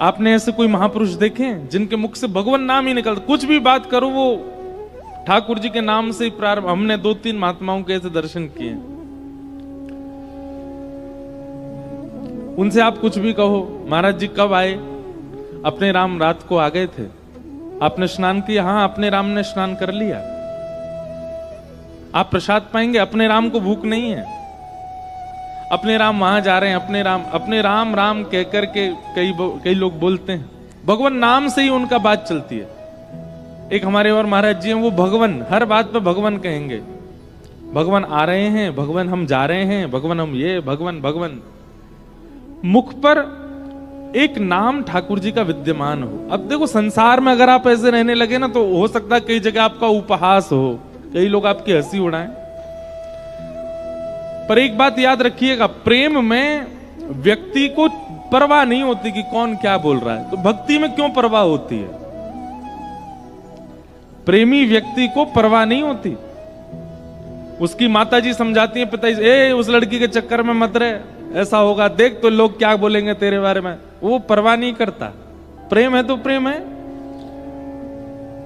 आपने ऐसे कोई महापुरुष देखे हैं जिनके मुख से भगवान नाम ही निकलता, कुछ भी बात करो वो ठाकुर जी के नाम से ही प्रारंभ। हमने 2-3 महात्माओं के ऐसे दर्शन किए, उनसे आप कुछ भी कहो, महाराज जी कब आए? अपने राम रात को आ गए थे। आपने स्नान किया? हाँ, अपने राम ने स्नान कर लिया। आप प्रसाद पाएंगे? अपने राम को भूख नहीं है। अपने राम वहां जा रहे हैं, अपने राम राम कहकर के कई लोग बोलते हैं, भगवान नाम से ही उनका बात चलती है। एक हमारे और महाराज जी हैं, वो भगवान, हर बात पे भगवान कहेंगे। भगवान आ रहे हैं, भगवान हम जा रहे हैं, भगवान हम ये, भगवान। मुख पर एक नाम ठाकुर जी का विद्यमान हो। अब देखो, संसार में अगर आप ऐसे रहने लगे ना, तो हो सकता है कई जगह आपका उपहास हो, कई लोग आपकी हंसी उड़ाएं, पर एक बात याद रखिएगा, प्रेम में व्यक्ति को परवाह नहीं होती कि कौन क्या बोल रहा है। तो भक्ति में क्यों परवाह होती है? प्रेमी व्यक्ति को परवाह नहीं होती। उसकी माताजी समझाती है पिताजी, ए उस लड़की के चक्कर में मत रहे, ऐसा होगा, देख तो लोग क्या बोलेंगे तेरे बारे में। वो परवाह नहीं करता। प्रेम है तो प्रेम है।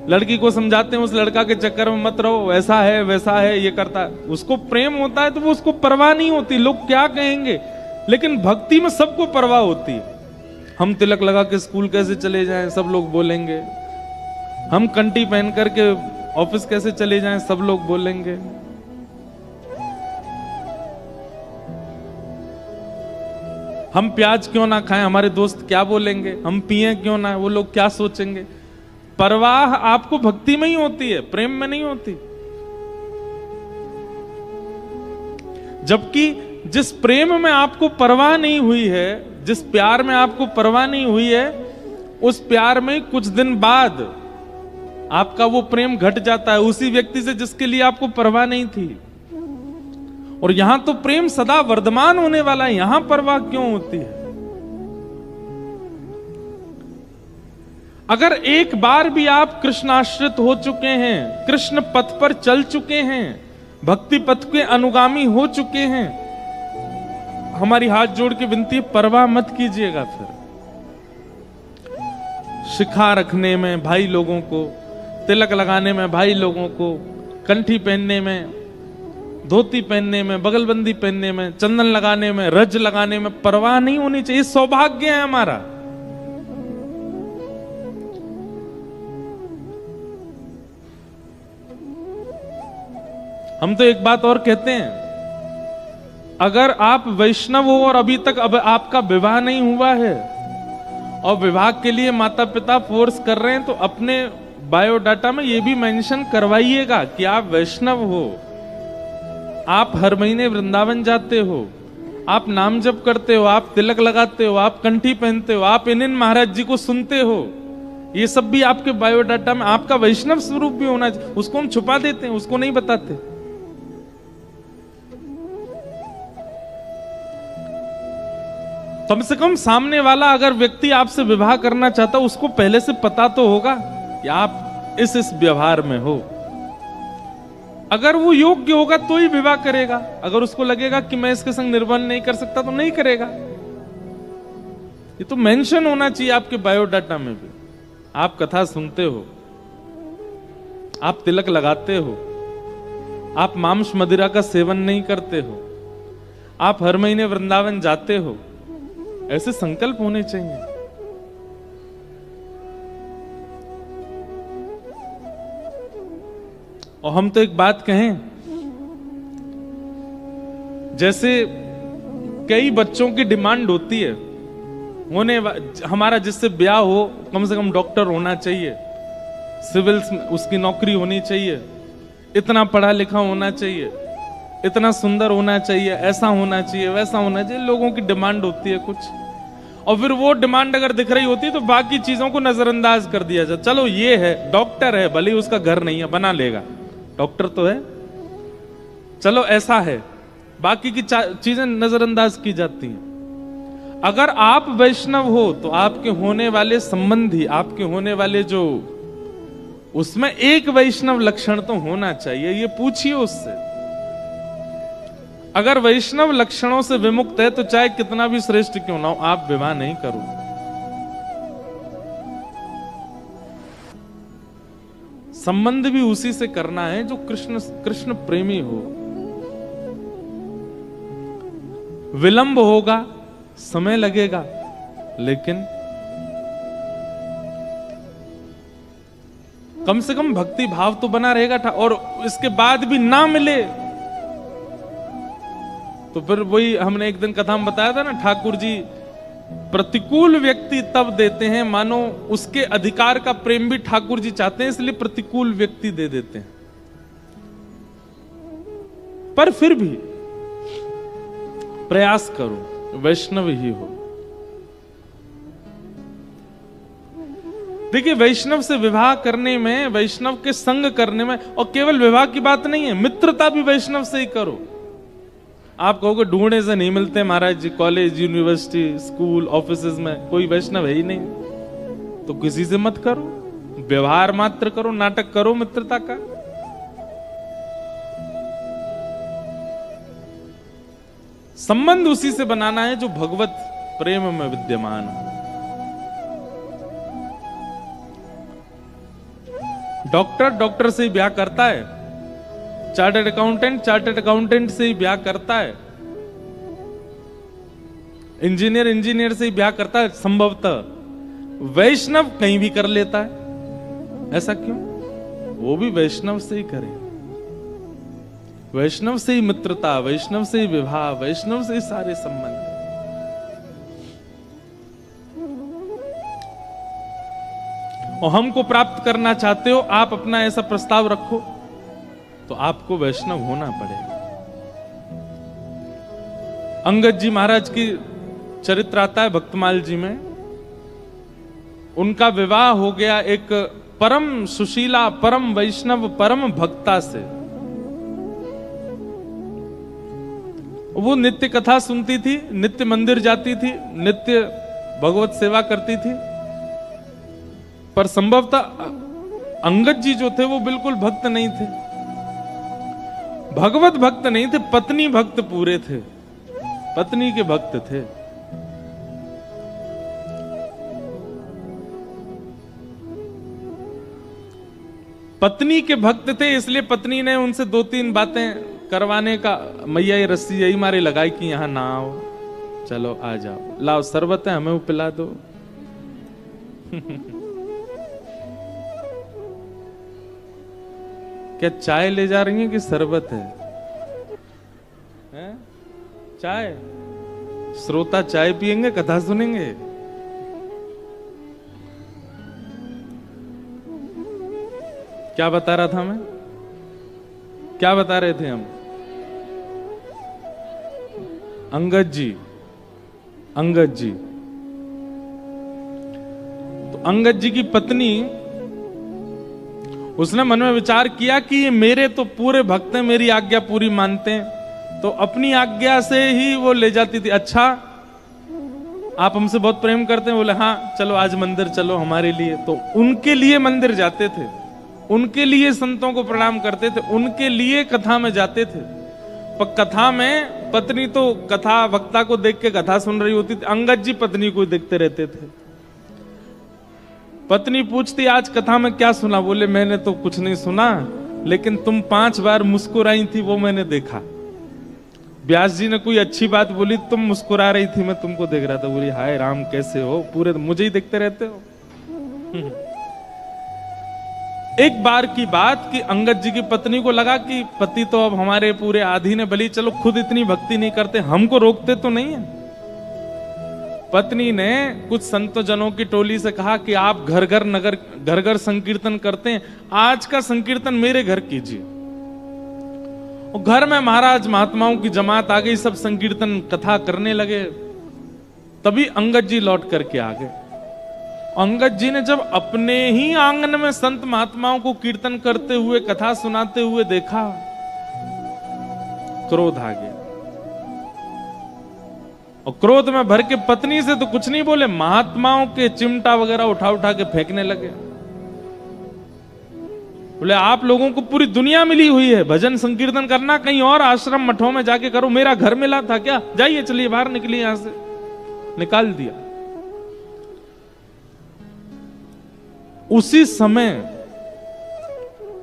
लड़की को समझाते हैं उस लड़का के चक्कर में मत रहो, ऐसा है वैसा है, ये करता है। उसको प्रेम होता है तो वो उसको परवाह नहीं होती लोग क्या कहेंगे। लेकिन भक्ति में सबको परवाह होती है। हम तिलक लगा के स्कूल कैसे चले जाएं, सब लोग बोलेंगे। हम कंठी पहन करके ऑफिस कैसे चले जाएं, सब लोग बोलेंगे। हम प्याज क्यों ना खाएं, हमारे दोस्त क्या बोलेंगे। हम पिए क्यों ना, वो लोग क्या सोचेंगे। परवाह आपको भक्ति में ही होती है, प्रेम में नहीं होती। जबकि जिस प्रेम में आपको परवाह नहीं हुई है, जिस प्यार में आपको परवाह नहीं हुई है, उस प्यार में कुछ दिन बाद आपका वो प्रेम घट जाता है उसी व्यक्ति से जिसके लिए आपको परवाह नहीं थी। और यहां तो प्रेम सदा वर्धमान होने वाला है, यहां परवाह क्यों होती है? अगर एक बार भी आप कृष्णाश्रित हो चुके हैं, कृष्ण पथ पर चल चुके हैं, भक्ति पथ के अनुगामी हो चुके हैं, हमारी हाथ जोड़ के विनती है, परवाह मत कीजिएगा। फिर शिखा रखने में भाई लोगों को, तिलक लगाने में भाई लोगों को, कंठी पहनने में, धोती पहनने में, बगलबंदी पहनने में, चंदन लगाने में, रज लगाने में परवाह नहीं होनी चाहिए। सौभाग्य है हमारा। हम तो एक बात और कहते हैं, अगर आप वैष्णव हो और अभी तक अब आपका विवाह नहीं हुआ है और विवाह के लिए माता पिता फोर्स कर रहे हैं, तो अपने बायोडाटा में ये भी मेंशन करवाइएगा कि आप वैष्णव हो, आप हर महीने वृंदावन जाते हो, आप नाम जप करते हो, आप तिलक लगाते हो, आप कंठी पहनते हो, आप इन महाराज जी को सुनते हो। ये सब भी आपके बायोडाटा में आपका वैष्णव स्वरूप भी होना चाहिए। उसको हम छुपा देते हैं, उसको नहीं बताते। कम से कम सामने वाला अगर व्यक्ति आपसे विवाह करना चाहता, उसको पहले से पता तो होगा कि आप इस व्यवहार में हो। अगर वो योग्य होगा तो ही विवाह करेगा। अगर उसको लगेगा कि मैं इसके संग निर्बंध नहीं कर सकता तो नहीं करेगा। ये तो मेंशन होना चाहिए आपके बायोडाटा में भी। आप कथा सुनते हो, आप तिलक लगाते हो, आप मांस मदिरा का सेवन नहीं करते हो, आप हर महीने वृंदावन जाते हो, ऐसे संकल्प होने चाहिए। और हम तो एक बात कहें, जैसे कई बच्चों की डिमांड होती है, हमारा जिससे ब्याह हो कम से कम डॉक्टर होना चाहिए, सिविल उसकी नौकरी होनी चाहिए, इतना पढ़ा लिखा होना चाहिए, इतना सुंदर होना चाहिए, ऐसा होना चाहिए, वैसा होना चाहिए। लोगों की डिमांड होती है कुछ, और फिर वो डिमांड अगर दिख रही होती है तो बाकी चीजों को नजरअंदाज कर दिया जाए। चलो ये है, डॉक्टर है, भले उसका घर नहीं है, बना लेगा, डॉक्टर तो है, चलो ऐसा है, बाकी की चीजें नजरअंदाज की जाती हैं। अगर आप वैष्णव हो तो आपके होने वाले संबंधी, आपके होने वाले जो, उसमें एक वैष्णव लक्षण तो होना चाहिए। ये पूछिए उससे। अगर वैष्णव लक्षणों से विमुक्त है तो चाहे कितना भी श्रेष्ठ क्यों ना हो, आप विवाह नहीं करो। संबंध भी उसी से करना है जो कृष्ण प्रेमी हो। विलंब होगा, समय लगेगा, लेकिन कम से कम भक्ति भाव तो बना रहेगा। और इसके बाद भी ना मिले तो फिर वही हमने एक दिन कथा में बताया था ना, ठाकुर जी प्रतिकूल व्यक्ति तब देते हैं मानो उसके अधिकार का प्रेम भी ठाकुर जी चाहते हैं, इसलिए प्रतिकूल व्यक्ति दे देते हैं। पर फिर भी प्रयास करो वैष्णव ही हो। देखिए, वैष्णव से विवाह करने में, वैष्णव के संग करने में, और केवल विवाह की बात नहीं है, मित्रता भी वैष्णव से ही करो। आप कहोगे ढूंढने से नहीं मिलते महाराज जी, कॉलेज, यूनिवर्सिटी, स्कूल, ऑफिसेज में कोई वैष्णव है ही नहीं, तो किसी से मत करो, व्यवहार मात्र करो, नाटक करो मित्रता का। संबंध उसी से बनाना है जो भगवत प्रेम में विद्यमान हो। डॉक्टर से ही ब्याह करता है, चार्टर्ड अकाउंटेंट से ही ब्याह करता है, इंजीनियर से ही ब्याह करता है संभवतः। वैष्णव कहीं भी कर लेता है, ऐसा क्यों? वो भी वैष्णव से ही करे, वैष्णव से ही मित्रता, वैष्णव से ही विवाह, वैष्णव से ही सारे संबंध। और हमको प्राप्त करना चाहते हो, आप अपना ऐसा प्रस्ताव रखो तो आपको वैष्णव होना पड़ेगा। अंगद जी महाराज की चरित्र आता है भक्तमाल जी में। उनका विवाह हो गया एक परम सुशीला, परम वैष्णव, परम भक्ता से। वो नित्य कथा सुनती थी, नित्य मंदिर जाती थी, नित्य भगवत सेवा करती थी, पर संभवतः अंगद जी जो थे वो बिल्कुल भक्त नहीं थे, भगवत भक्त नहीं थे, पत्नी भक्त पूरे थे, पत्नी के भक्त थे। पत्नी के भक्त थे, इसलिए पत्नी ने उनसे 2-3 बातें करवाने का, मैया ये रस्सी यही मारे लगाई कि यहां ना आओ, चलो आ जाओ, लाओ शरबत है हमें वो पिला दो। क्या चाय ले जा रही है कि शरबत है? चाय? श्रोता चाय पिएंगे, कथा सुनेंगे? क्या बता रहा था मैं? क्या बता रहे थे हम? अंगद जी तो अंगद जी की पत्नी, उसने मन में विचार किया कि ये मेरे तो पूरे भक्त हैं, मेरी आज्ञा पूरी मानते हैं, तो अपनी आज्ञा से ही वो ले जाती थी। अच्छा, आप हमसे बहुत प्रेम करते हैं? बोले हाँ, चलो आज मंदिर चलो हमारे लिए। तो उनके लिए मंदिर जाते थे, उनके लिए संतों को प्रणाम करते थे, उनके लिए कथा में जाते थे। पर कथा में पत्नी तो कथा वक्ता को देख के कथा सुन रही होती थी, अंगद जी पत्नी को देखते रहते थे। पत्नी पूछती आज कथा में क्या सुना? बोले मैंने तो कुछ नहीं सुना, लेकिन तुम 5 बार मुस्कुराई थी वो मैंने देखा। व्यास जी ने कोई अच्छी बात बोली, तुम मुस्कुरा रही थी, मैं तुमको देख रहा था। बोली हाय राम कैसे हो, पूरे मुझे ही देखते रहते हो। एक बार की बात कि अंगद जी की पत्नी को लगा कि पति तो अब हमारे पूरे आधीन है, भली चलो खुद इतनी भक्ति नहीं करते, हमको रोकते तो नहीं है। पत्नी ने कुछ संत जनों की टोली से कहा कि आप घर घर संकीर्तन करते हैं, आज का संकीर्तन मेरे घर कीजिए। और घर में महाराज महात्माओं की जमात आ गई, सब संकीर्तन कथा करने लगे। तभी अंगद जी लौट करके आ गए। अंगद जी ने जब अपने ही आंगन में संत महात्माओं को कीर्तन करते हुए, कथा सुनाते हुए देखा, क्रोध आ गया। और क्रोध में भर के पत्नी से तो कुछ नहीं बोले, महात्माओं के चिमटा वगैरह उठा उठा के फेंकने लगे। बोले आप लोगों को पूरी दुनिया मिली हुई है, भजन संकीर्तन करना कहीं और आश्रम मठों में जाके करो, मेरा घर मिला था क्या, जाइए चलिए बाहर निकलिए यहां से। निकाल दिया। उसी समय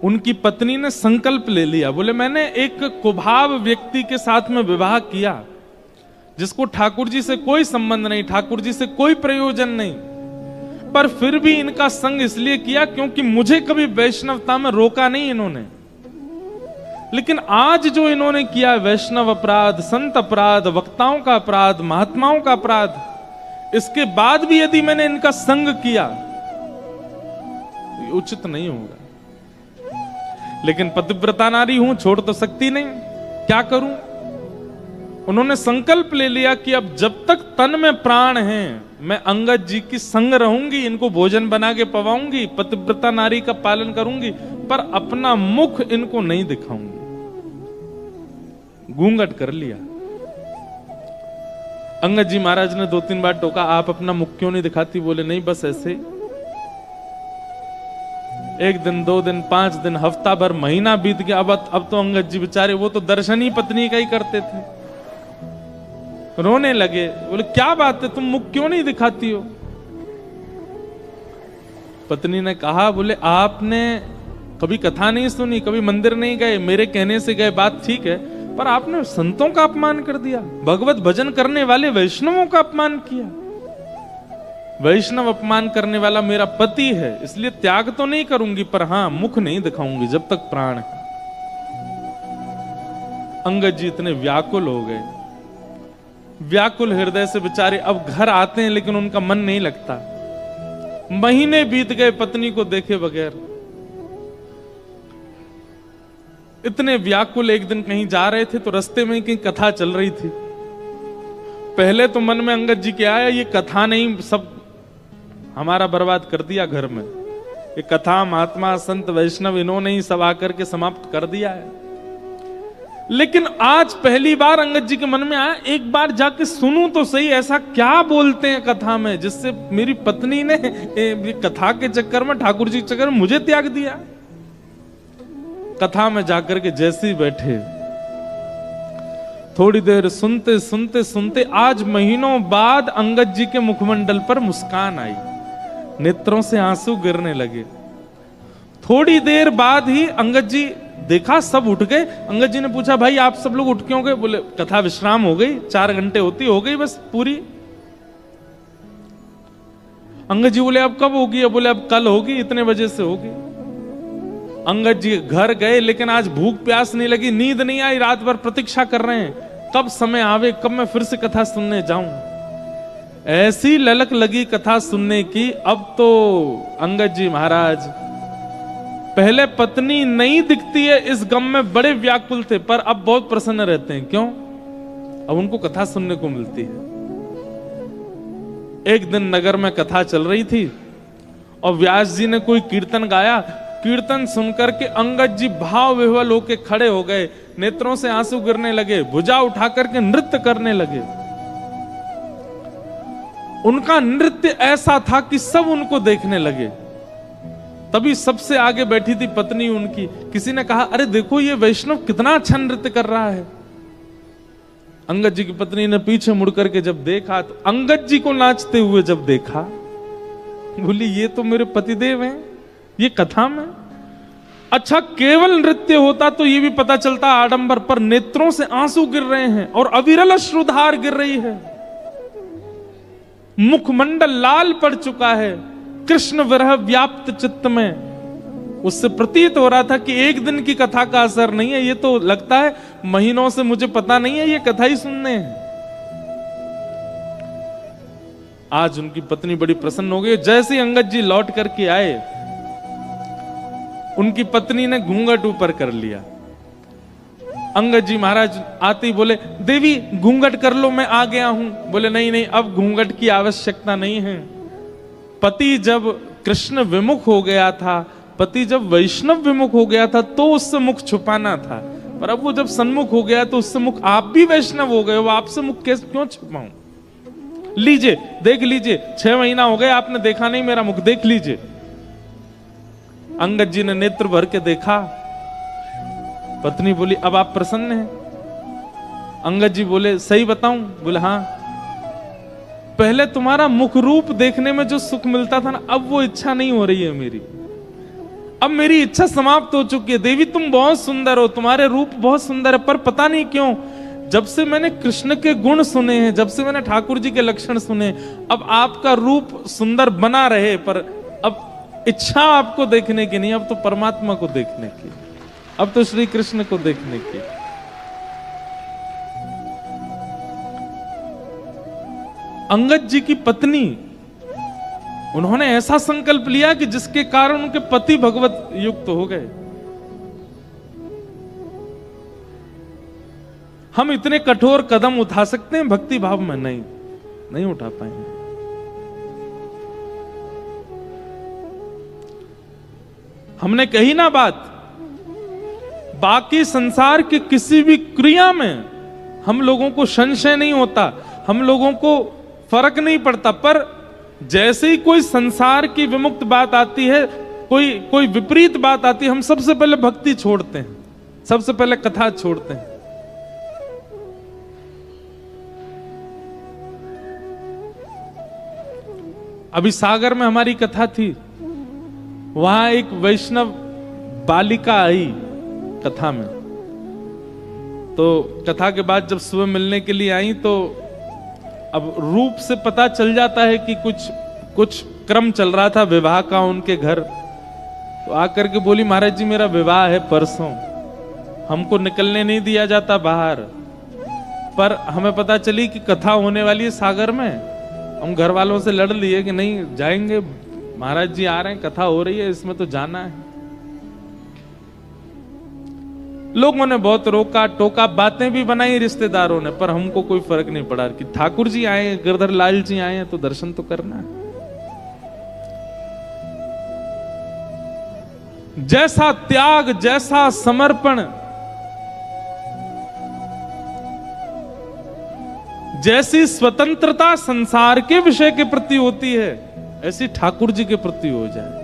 उनकी पत्नी ने संकल्प ले लिया, बोले मैंने एक कुभाव व्यक्ति के साथ में विवाह किया जिसको ठाकुर जी से कोई संबंध नहीं, ठाकुर जी से कोई प्रयोजन नहीं, पर फिर भी इनका संग इसलिए किया क्योंकि मुझे कभी वैष्णवता में रोका नहीं इन्होंने। लेकिन आज जो इन्होंने किया वैष्णव अपराध, संत अपराध, वक्ताओं का अपराध, महात्माओं का अपराध, इसके बाद भी यदि मैंने इनका संग किया तो उचित नहीं होगा। लेकिन पतिव्रता नारी हूं, छोड़ तो सकती नहीं, क्या करूं। उन्होंने संकल्प ले लिया कि अब जब तक तन में प्राण है मैं अंगद जी की संग रहूंगी, इनको भोजन बना के पवाऊंगी, पतिव्रता नारी का पालन करूंगी, पर अपना मुख इनको नहीं दिखाऊंगी। घूंघट कर लिया। अंगद जी महाराज ने 2-3 बार टोका, आप अपना मुख क्यों नहीं दिखाती? बोले नहीं बस ऐसे। 1 दिन 2 दिन 5 दिन हफ्ता भर महीना बीत गया। अब तो अंगद जी बेचारे, वो तो दर्शन ही पत्नी का ही करते थे, रोने लगे। बोले क्या बात है, तुम मुख क्यों नहीं दिखाती हो? पत्नी ने कहा, बोले आपने कभी कथा नहीं सुनी, कभी मंदिर नहीं गए, मेरे कहने से गए, बात ठीक है, पर आपने संतों का अपमान कर दिया, भगवत भजन करने वाले वैष्णवों का अपमान किया। वैष्णव अपमान करने वाला मेरा पति है, इसलिए त्याग तो नहीं करूंगी, पर हां मुख नहीं दिखाऊंगी जब तक प्राण है। अंगद जी इतने व्याकुल हो गए, व्याकुल हृदय से बेचारे अब घर आते हैं, लेकिन उनका मन नहीं लगता। महीने बीत गए पत्नी को देखे बगैर। इतने व्याकुल एक दिन कहीं जा रहे थे तो रास्ते में कहीं कथा चल रही थी। पहले तो मन में अंगद जी के आया, ये कथा नहीं सब हमारा बर्बाद कर दिया घर में, ये कथा महात्मा संत वैष्णव इन्होंने ही सब आकर के समाप्त कर दिया है। लेकिन आज पहली बार अंगद जी के मन में आया, एक बार जाके सुनूं तो सही, ऐसा क्या बोलते हैं कथा में जिससे मेरी पत्नी ने कथा के चक्कर में, ठाकुर जी के चक्कर में मुझे त्याग दिया। कथा में जाकर के जैसे ही बैठे, थोड़ी देर सुनते सुनते सुनते आज महीनों बाद अंगद जी के मुखमंडल पर मुस्कान आई, नेत्रों से आंसू गिरने लगे। थोड़ी देर बाद ही अंगद जी देखा सब उठ गए। अंगद जी ने पूछा, भाई आप सब लोग उठ क्यों गए? बोले कथा विश्राम हो गई, 4 घंटे होती हो गई बस पूरी। अंगद जी बोले अब कब होगी? बोले अब कल होगी, इतने बजे से होगी। अंगद जी घर गए, लेकिन आज भूख प्यास नहीं लगी, नींद नहीं आई, रात भर प्रतीक्षा कर रहे हैं कब समय आवे, कब मैं फिर से कथा सुनने जाऊं। ऐसी ललक लगी कथा सुनने की। अब तो अंगद जी महाराज पहले पत्नी नहीं दिखती है इस गम में बड़े व्याकुल थे, पर अब बहुत प्रसन्न रहते हैं। क्यों? अब उनको कथा सुनने को मिलती है। एक दिन नगर में कथा चल रही थी और व्यास जी ने कोई कीर्तन गाया। कीर्तन सुनकर के अंगद जी भाव विह्वल होके खड़े हो गए, नेत्रों से आंसू गिरने लगे, भुजा उठा करके नृत्य करने लगे। उनका नृत्य ऐसा था कि सब उनको देखने लगे। तभी सबसे आगे बैठी थी पत्नी उनकी। किसी ने कहा, अरे देखो ये वैष्णव कितना अच्छा नृत्य कर रहा है। अंगद जी की पत्नी ने पीछे मुड़ करके जब देखा, तो अंगद जी को नाचते हुए जब देखा, बोली ये तो मेरे पतिदेव हैं, ये कथा में। अच्छा केवल नृत्य होता तो ये भी पता चलता आडंबर, पर नेत्रों से आंसू गिर रहे हैं और अविरल अश्रुधार गिर रही है, मुखमंडल लाल पड़ चुका है, कृष्ण विरह व्याप्त चित्त में। उससे प्रतीत हो रहा था कि एक दिन की कथा का असर नहीं है, ये तो लगता है महीनों से मुझे पता नहीं है ये कथा ही सुनने हैं। आज उनकी पत्नी बड़ी प्रसन्न हो गई। जैसे ही अंगद जी लौट करके आए, उनकी पत्नी ने घूंघट ऊपर कर लिया। अंगद जी महाराज आते ही बोले, देवी घूंघट कर लो, मैं आ गया हूं। बोले नहीं नहीं, अब घूंघट की आवश्यकता नहीं है। पति जब कृष्ण विमुख हो गया था, पति जब वैष्णव विमुख हो गया था, तो उससे मुख छुपाना था, पर अब वो जब सन्मुख हो गया तो उससे मुख, आप भी वैष्णव हो गए हो, आपसे मुख कैसे क्यों छुपाऊं? लीजिए देख लीजिए, 6 महीना हो गए आपने देखा नहीं मेरा मुख, देख लीजिए। अंगद जी ने नेत्र भर के देखा। पत्नी बोली, अब आप प्रसन्न हैं? अंगद जी बोले, सही बताऊं? बोले हाँ। पहले तुम्हारा मुख रूप देखने में जो सुख मिलता था ना, अब वो इच्छा नहीं हो रही है मेरी। अब मेरी इच्छा समाप्त हो चुकी है। देवी तुम बहुत सुंदर हो, तुम्हारे रूप बहुत सुंदर है, पर पता नहीं क्यों जब से मैंने कृष्ण के गुण सुने हैं, जब से मैंने ठाकुर जी के लक्षण सुने, अब आपका रूप सुंदर बना रहे, पर अब इच्छा आपको देखने की नहीं, अब तो परमात्मा को देखने की, अब तो श्री कृष्ण को देखने की। अंगद जी की पत्नी, उन्होंने ऐसा संकल्प लिया कि जिसके कारण उनके पति भगवत युक्त हो गए। हम इतने कठोर कदम उठा सकते हैं भक्ति भाव में? नहीं उठा पाएंगे। हमने कही ना बात, बाकी संसार की किसी भी क्रिया में हम लोगों को संशय नहीं होता, हम लोगों को फर्क नहीं पड़ता, पर जैसे ही कोई संसार की विमुक्त बात आती है, कोई विपरीत बात आती है, हम सबसे पहले भक्ति छोड़ते हैं, सबसे पहले कथा छोड़ते हैं। अभी सागर में हमारी कथा थी, वहां एक वैष्णव बालिका आई कथा में। तो कथा के बाद जब सुबह मिलने के लिए आई, तो अब रूप से पता चल जाता है कि कुछ क्रम चल रहा था विवाह का उनके घर। तो आकर के बोली, महाराज जी मेरा विवाह है परसों, हमको निकलने नहीं दिया जाता बाहर, पर हमें पता चली कि कथा होने वाली है सागर में। हम घर वालों से लड़ लिए कि नहीं जाएंगे, महाराज जी आ रहे हैं, कथा हो रही है, इसमें तो जाना है। लोगों ने बहुत रोका टोका, बातें भी बनाई रिश्तेदारों ने, पर हमको कोई फर्क नहीं पड़ा कि ठाकुर जी आए, गिरधर लाल जी आए हैं, तो दर्शन तो करना है। जैसा त्याग, जैसा समर्पण, जैसी स्वतंत्रता संसार के विषय के प्रति होती है, ऐसी ठाकुर जी के प्रति हो जाए।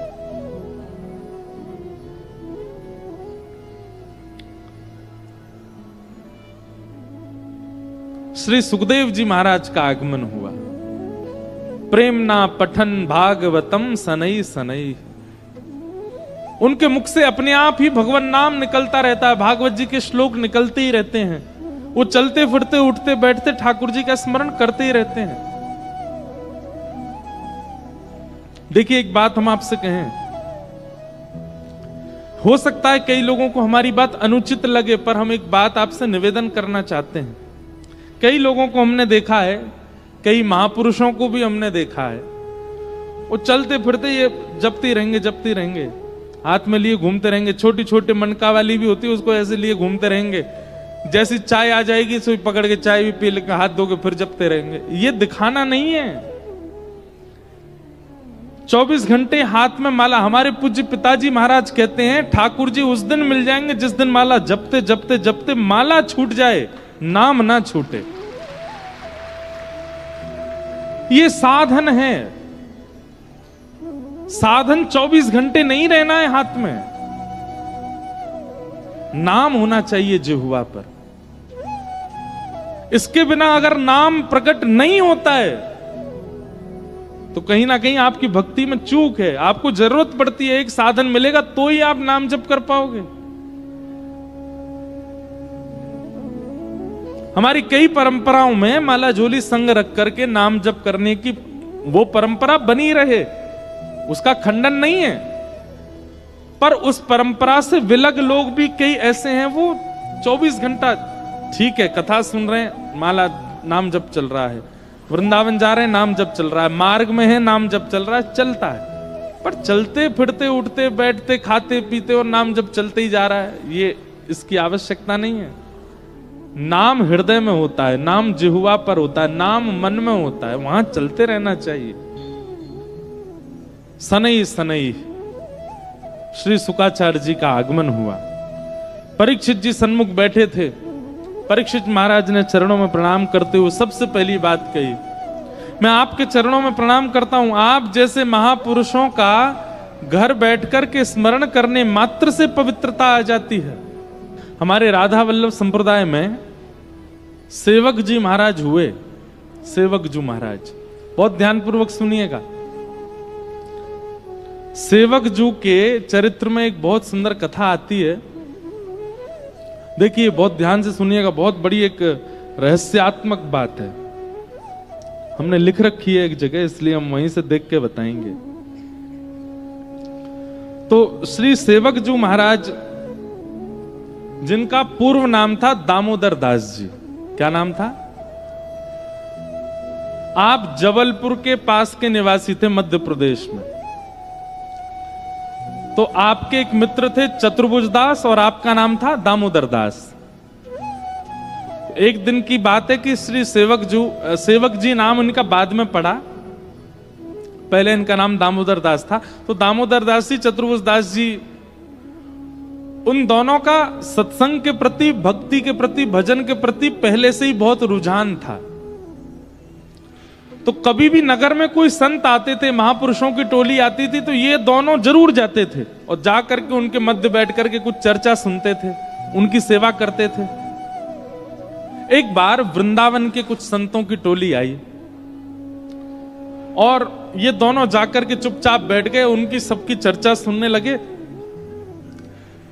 श्री सुखदेव जी महाराज का आगमन हुआ। प्रेम ना पठन भागवतम सनई सनई, उनके मुख से अपने आप ही भगवान नाम निकलता रहता है, भागवत जी के श्लोक निकलते ही रहते हैं। वो चलते फिरते उठते बैठते ठाकुर जी का स्मरण करते ही रहते हैं। देखिए एक बात हम आपसे कहें, हो सकता है कई लोगों को हमारी बात अनुचित लगे, पर हम एक बात आपसे निवेदन करना चाहते हैं। कई लोगों को हमने देखा है, कई महापुरुषों को भी हमने देखा है, वो चलते फिरते ये जपते रहेंगे, हाथ में लिए घूमते रहेंगे। छोटी छोटी मनका वाली भी होती है, उसको ऐसे लिए घूमते रहेंगे। जैसी चाय आ जाएगी सो पकड़ के चाय भी पी लेकर हाथ धोके फिर जपते रहेंगे। ये दिखाना नहीं है। 24 घंटे हाथ में माला। हमारे पूज्य पिताजी महाराज कहते हैं, ठाकुर जी उस दिन मिल जाएंगे जिस दिन माला जपते जपते जपते माला छूट जाए, नाम ना छूटे। ये साधन है। साधन 24 घंटे नहीं रहना है हाथ में, नाम होना चाहिए जिह्वा पर। इसके बिना अगर नाम प्रकट नहीं होता है तो कहीं ना कहीं आपकी भक्ति में चूक है। आपको जरूरत पड़ती है, एक साधन मिलेगा तो ही आप नाम जप कर पाओगे। हमारी कई परंपराओं में माला झोली संग रख करके नाम जप करने की वो परंपरा बनी रहे, उसका खंडन नहीं है, पर उस परंपरा से विलग लोग भी कई ऐसे हैं, वो 24 घंटा ठीक है कथा सुन रहे हैं, माला नाम जप चल रहा है, वृंदावन जा रहे हैं नाम जप चल रहा है, मार्ग में है नाम जप चल रहा है, चलता है, पर चलते फिरते उठते बैठते खाते पीते और नाम जप चलते ही जा रहा है, ये इसकी आवश्यकता नहीं है। नाम हृदय में होता है, नाम जिह्वा पर होता है, नाम मन में होता है, वहां चलते रहना चाहिए। सनई सनई श्री शुकाचार्य जी का आगमन हुआ। परीक्षित जी सन्मुख बैठे थे। परीक्षित महाराज ने चरणों में प्रणाम करते हुए सबसे पहली बात कही, मैं आपके चरणों में प्रणाम करता हूं। आप जैसे महापुरुषों का घर बैठकर के स्मरण करने मात्र से पवित्रता आ जाती है। हमारे राधा वल्लभ संप्रदाय में सेवक जी महाराज हुए, सेवक जी महाराज, बहुत ध्यानपूर्वक सुनिएगा। सेवक जू के चरित्र में एक बहुत सुंदर कथा आती है, देखिए बहुत ध्यान से सुनिएगा, बहुत बड़ी एक रहस्यात्मक बात है, हमने लिख रखी है एक जगह, इसलिए हम वहीं से देख के बताएंगे। तो श्री सेवक जू महाराज, जिनका पूर्व नाम था दामोदर दास जी, क्या नाम था? आप जबलपुर के पास के निवासी थे मध्य प्रदेश में। तो आपके एक मित्र थे चतुर्भुज दास और आपका नाम था दामोदर दास। एक दिन की बात है कि श्री सेवक जी नाम उनका बाद में पड़ा, पहले इनका नाम दामोदर दास था। तो दामोदर दास जी, चतुर्भुज दास जी, उन दोनों का सत्संग के प्रति, भक्ति के प्रति, भजन के प्रति पहले से ही बहुत रुझान था। तो कभी भी नगर में कोई संत आते थे, महापुरुषों की टोली आती थी, तो ये दोनों जरूर जाते थे और जाकर के उनके मध्य बैठ करके कुछ चर्चा सुनते थे, उनकी सेवा करते थे। एक बार वृंदावन के कुछ संतों की टोली आई और ये दोनों जाकर के चुपचाप बैठ गए, उनकी सबकी चर्चा सुनने लगे।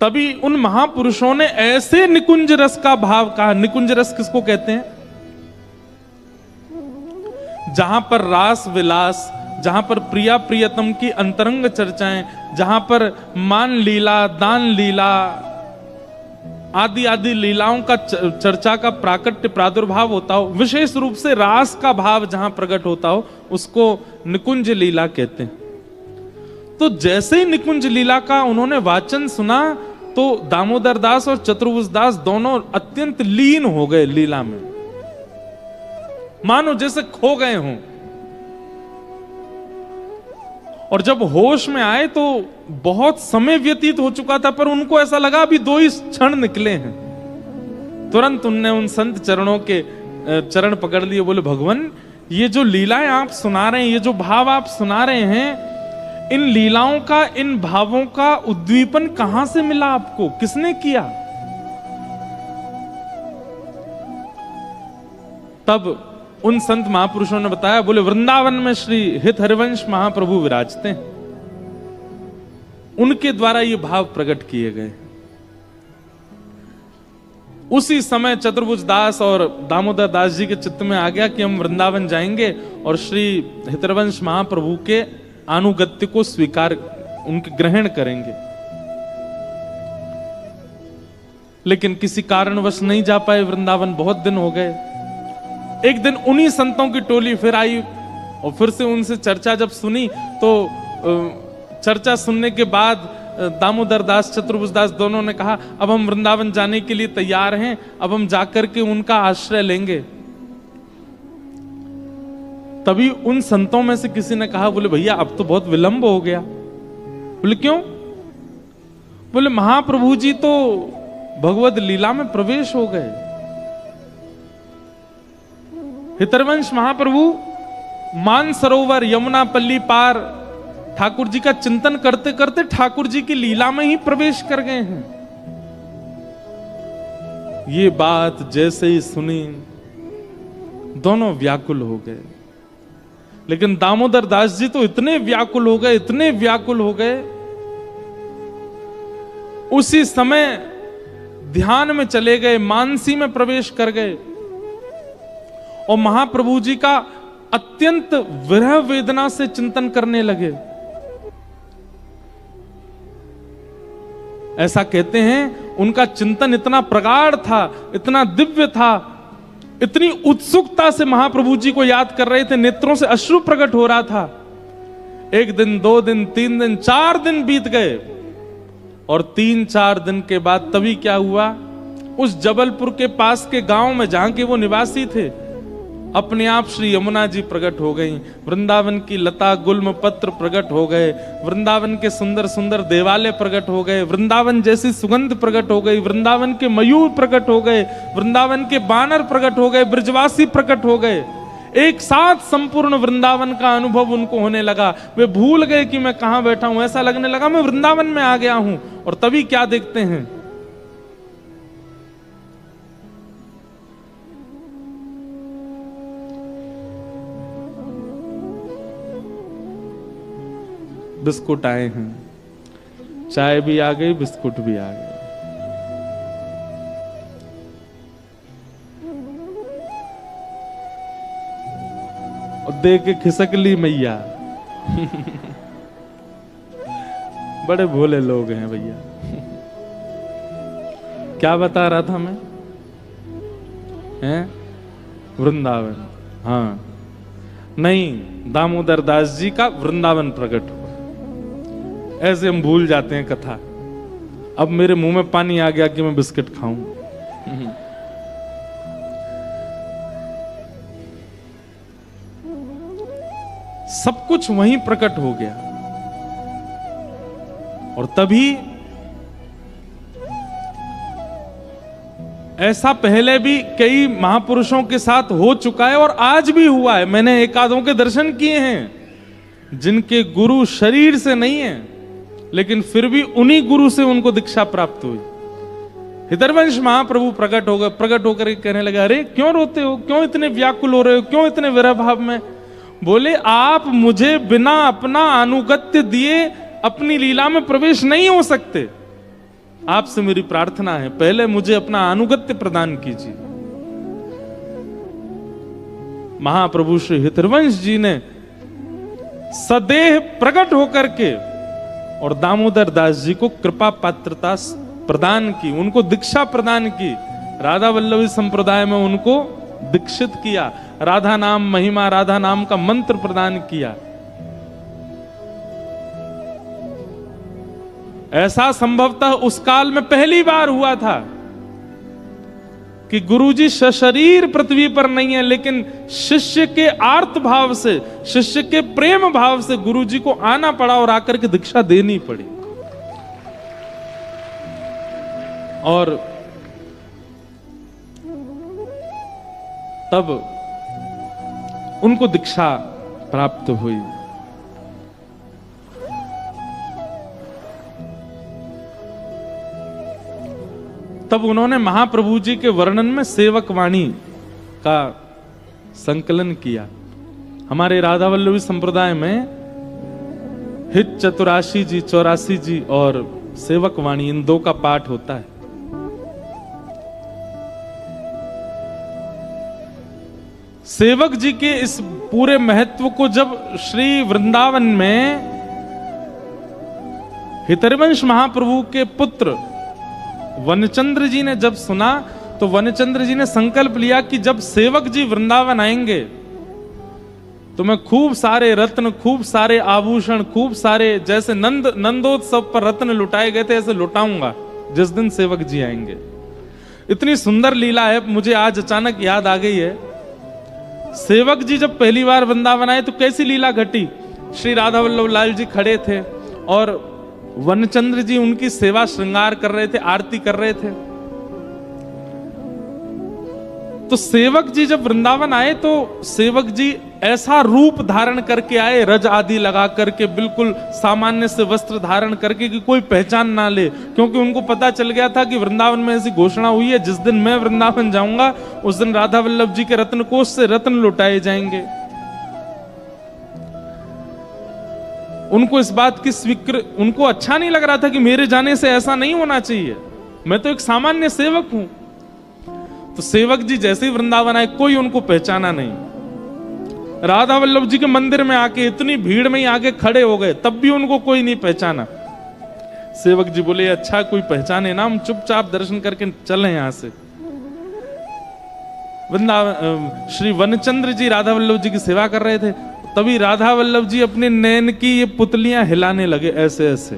तभी उन महापुरुषों ने ऐसे निकुंज रस का भाव कहा। निकुंज रस किसको कहते हैं? जहां पर रास विलास, जहां पर प्रिया प्रियतम की अंतरंग चर्चाएं, जहां पर मान लीला, दान लीला आदि आदि लीलाओं का चर्चा का प्राकट्य प्रादुर्भाव होता हो, विशेष रूप से रास का भाव जहां प्रकट होता हो, उसको निकुंज लीला कहते हैं। तो जैसे ही निकुंज लीला का उन्होंने वाचन सुना तो दामोदर दास और चतुर्भुज दास दोनों अत्यंत लीन हो गए लीला में, मानो जैसे खो गए हों। और जब होश में आए तो बहुत समय व्यतीत हो चुका था, पर उनको ऐसा लगा अभी 2 ही क्षण निकले हैं। तुरंत उनने उन संत चरणों के चरण पकड़ लिए, बोले भगवान, ये जो लीलाएं आप सुना रहे हैं, ये जो भाव आप सुना रहे हैं, इन लीलाओं का, इन भावों का उद्दीपन कहां से मिला आपको, किसने किया? तब उन संत महापुरुषों ने बताया, बोले वृंदावन में श्री हित हरिवंश महाप्रभु विराजते हैं, उनके द्वारा ये भाव प्रकट किए गए। उसी समय चतुर्भुज दास और दामोदर दास जी के चित्त में आ गया कि हम वृंदावन जाएंगे और श्री हितरवंश महाप्रभु के अनुगत्य को स्वीकार, उनके ग्रहण करेंगे। लेकिन किसी कारणवश नहीं जा पाए वृंदावन, बहुत दिन हो गए। एक दिन उन्हीं संतों की टोली फिर आई और फिर से उनसे चर्चा जब सुनी तो चर्चा सुनने के बाद दामोदर दास, चतुर्भुज दास दोनों ने कहा, अब हम वृंदावन जाने के लिए तैयार हैं, अब हम जाकर के उनका आश्रय लेंगे। तभी उन संतों में से किसी ने कहा, बोले भैया अब तो बहुत विलंब हो गया। बोले क्यों? बोले महाप्रभु जी तो भगवद लीला में प्रवेश हो गए। हितरवंश महाप्रभु मानसरोवर, यमुना पल्ली पार ठाकुर जी का चिंतन करते करते ठाकुर जी की लीला में ही प्रवेश कर गए हैं। ये बात जैसे ही सुनी दोनों व्याकुल हो गए। लेकिन दामोदर दास जी तो इतने व्याकुल हो गए, इतने व्याकुल हो गए, उसी समय ध्यान में चले गए, मानसी में प्रवेश कर गए और महाप्रभु जी का अत्यंत विरह वेदना से चिंतन करने लगे। ऐसा कहते हैं उनका चिंतन इतना प्रगाढ़ था, इतना दिव्य था, इतनी उत्सुकता से महाप्रभु जी को याद कर रहे थे, नेत्रों से अश्रु प्रकट हो रहा था। 1 दिन, 2 दिन, 3 दिन, 4 दिन बीत गए और 3-4 दिन के बाद तभी क्या हुआ, उस जबलपुर के पास के गांव में जहां के वो निवासी थे, अपने आप श्री यमुना जी प्रकट हो गई, वृंदावन की लता गुल्म पत्र प्रकट हो गए, वृंदावन के सुंदर सुंदर देवालय प्रकट हो गए, वृंदावन जैसी सुगंध प्रकट हो गई, वृंदावन के मयूर प्रकट हो गए, वृंदावन के बानर प्रकट हो गए, ब्रजवासी प्रकट हो गए। एक साथ संपूर्ण वृंदावन का अनुभव उनको होने लगा। वे भूल गए कि मैं कहां बैठा हूं, ऐसा लगने लगा मैं वृंदावन में आ गया हूं। और तभी क्या देखते हैं, बिस्कुट आए हैं, चाय भी आ गई, बिस्कुट भी आ गए। और दे के खिसक ली मैया। बड़े भोले लोग हैं भैया। क्या बता रहा था मैं, हैं? वृंदावन, हाँ नहीं, दामोदर दास जी का वृंदावन प्रकट हुआ। ऐसे हम भूल जाते हैं कथा। अब मेरे मुंह में पानी आ गया कि मैं बिस्किट खाऊं। सब कुछ वहीं प्रकट हो गया। और तभी ऐसा पहले भी कई महापुरुषों के साथ हो चुका है और आज भी हुआ है। मैंने एक आधों के दर्शन किए हैं जिनके गुरु शरीर से नहीं है, लेकिन फिर भी उन्हीं गुरु से उनको दीक्षा प्राप्त हुई। हितरवंश महाप्रभु प्रकट हो गए, प्रकट होकर कहने लगे, अरे क्यों रोते हो, क्यों इतने व्याकुल हो रहे हो, क्यों इतने विरह भाव में? बोले, आप मुझे बिना अपना अनुगत्य दिए अपनी लीला में प्रवेश नहीं हो सकते। आपसे मेरी प्रार्थना है, पहले मुझे अपना अनुगत्य प्रदान कीजिए। महाप्रभु श्री हितरवंश जी ने सदेह प्रकट होकर के और दामोदर दास जी को कृपा पात्रता प्रदान की, उनको दीक्षा प्रदान की। राधा वल्लभी संप्रदाय में उनको दीक्षित किया, राधा नाम महिमा, राधा नाम का मंत्र प्रदान किया। ऐसा संभवतः उस काल में पहली बार हुआ था कि गुरुजी सशरीर पृथ्वी पर नहीं है, लेकिन शिष्य के आर्त भाव से, शिष्य के प्रेम भाव से गुरुजी को आना पड़ा और आकर के दीक्षा देनी पड़ी। और तब उनको दीक्षा प्राप्त हुई। तब उन्होंने महाप्रभु जी के वर्णन में सेवक वाणी का संकलन किया। हमारे राधा वल्लभी संप्रदाय में हित चतुराशी जी, 84 जी और सेवक वाणी, इन दो का पाठ होता है। सेवक जी के इस पूरे महत्व को जब श्री वृंदावन में हितरवंश महाप्रभु के पुत्र वनचंद्र जी ने जब सुना, तो वनचंद्र जी ने संकल्प लिया कि जब सेवक जी वृंदावन आएंगे तो मैं खूब सारे रत्न, खूब सारे आभूषण, खूब सारे, जैसे नंदोत्सव पर रत्न लुटाए गए थे ऐसे लुटाऊंगा जिस दिन सेवक जी आएंगे। इतनी सुंदर लीला है, मुझे आज अचानक याद आ गई है। सेवक जी जब पहली बार वृंदावन आए तो कैसी लीला घटी। श्री राधा वल्लभ लाल जी खड़े थे और वनचंद्र जी उनकी सेवा श्रृंगार कर रहे थे, आरती कर रहे थे। तो सेवक जी जब वृंदावन आए तो सेवक जी ऐसा रूप धारण करके आए, रज आदि लगा करके, बिल्कुल सामान्य से वस्त्र धारण करके कि कोई पहचान ना ले, क्योंकि उनको पता चल गया था कि वृंदावन में ऐसी घोषणा हुई है, जिस दिन मैं वृंदावन जाऊंगा उस दिन राधा वल्लभ जी के रत्न कोष से रत्न लुटाए जाएंगे। उनको इस बात की उनको अच्छा नहीं लग रहा था कि मेरे जाने से ऐसा नहीं होना चाहिए, मैं तो एक सामान्य सेवक हूं। तो सेवक जी जैसे ही वृंदावन आए, कोई उनको पहचाना नहीं। राधा वल्लभ जी के मंदिर में आके इतनी भीड़ में ही आके खड़े हो गए, तब भी उनको कोई नहीं पहचाना। सेवक जी बोले, अच्छा कोई पहचाने ना, हम चुपचाप दर्शन करके चले यहां से। वृंदावन श्री वनचंद्र जी राधा वल्लभ जी की सेवा कर रहे थे, तभी राधा वल्लभ जी अपने नैन की ये पुतलियां हिलाने लगे ऐसे ऐसे।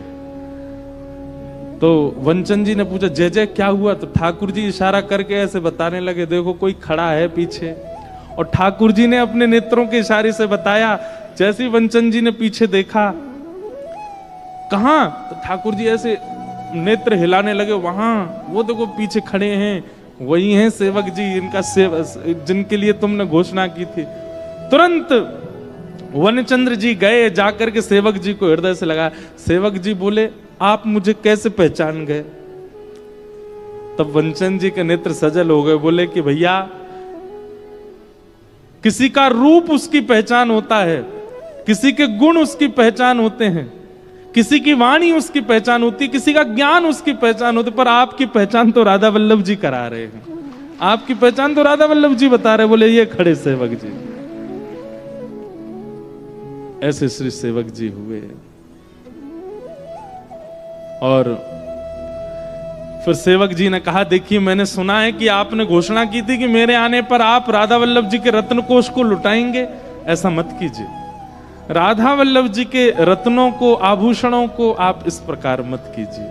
तो वनचंद जी ने पूछा, जय जय क्या हुआ? तो ठाकुर जी इशारा करके ऐसे बताने लगे, देखो कोई खड़ा है पीछे। और ठाकुर जी ने अपने नेत्रों के इशारे से बताया। जैसे ही वनचंद जी ने पीछे देखा, कहां? तो ठाकुर जी ऐसे नेत्र हिलाने लगे, वहां वो देखो पीछे खड़े हैं, वही हैं सेवक जी, इनका जिनके लिए तुमने घोषणा की थी। तुरंत वनचंद्र जी गए, जाकर के सेवक जी को हृदय से लगा। सेवक जी बोले, आप मुझे कैसे पहचान गए? तब वनचंद्र जी के नेत्र सजल हो गए, बोले कि भैया, किसी का रूप उसकी पहचान होता है, किसी के गुण उसकी पहचान होते हैं, किसी की वाणी उसकी पहचान होती है, किसी का ज्ञान उसकी पहचान होती है, पर आपकी पहचान तो राधा वल्लभ जी करा रहे हैं, आपकी पहचान तो राधा वल्लभ जी बता रहे। बोले ये खड़े सेवक जी। ऐसे श्री सेवक जी हुए। और फिर सेवक जी ने कहा, देखिए मैंने सुना है कि आपने घोषणा की थी कि मेरे आने पर आप राधा वल्लभ जी के रत्न कोष को लुटाएंगे। ऐसा मत कीजिए, राधा वल्लभ जी के रत्नों को, आभूषणों को आप इस प्रकार मत कीजिए।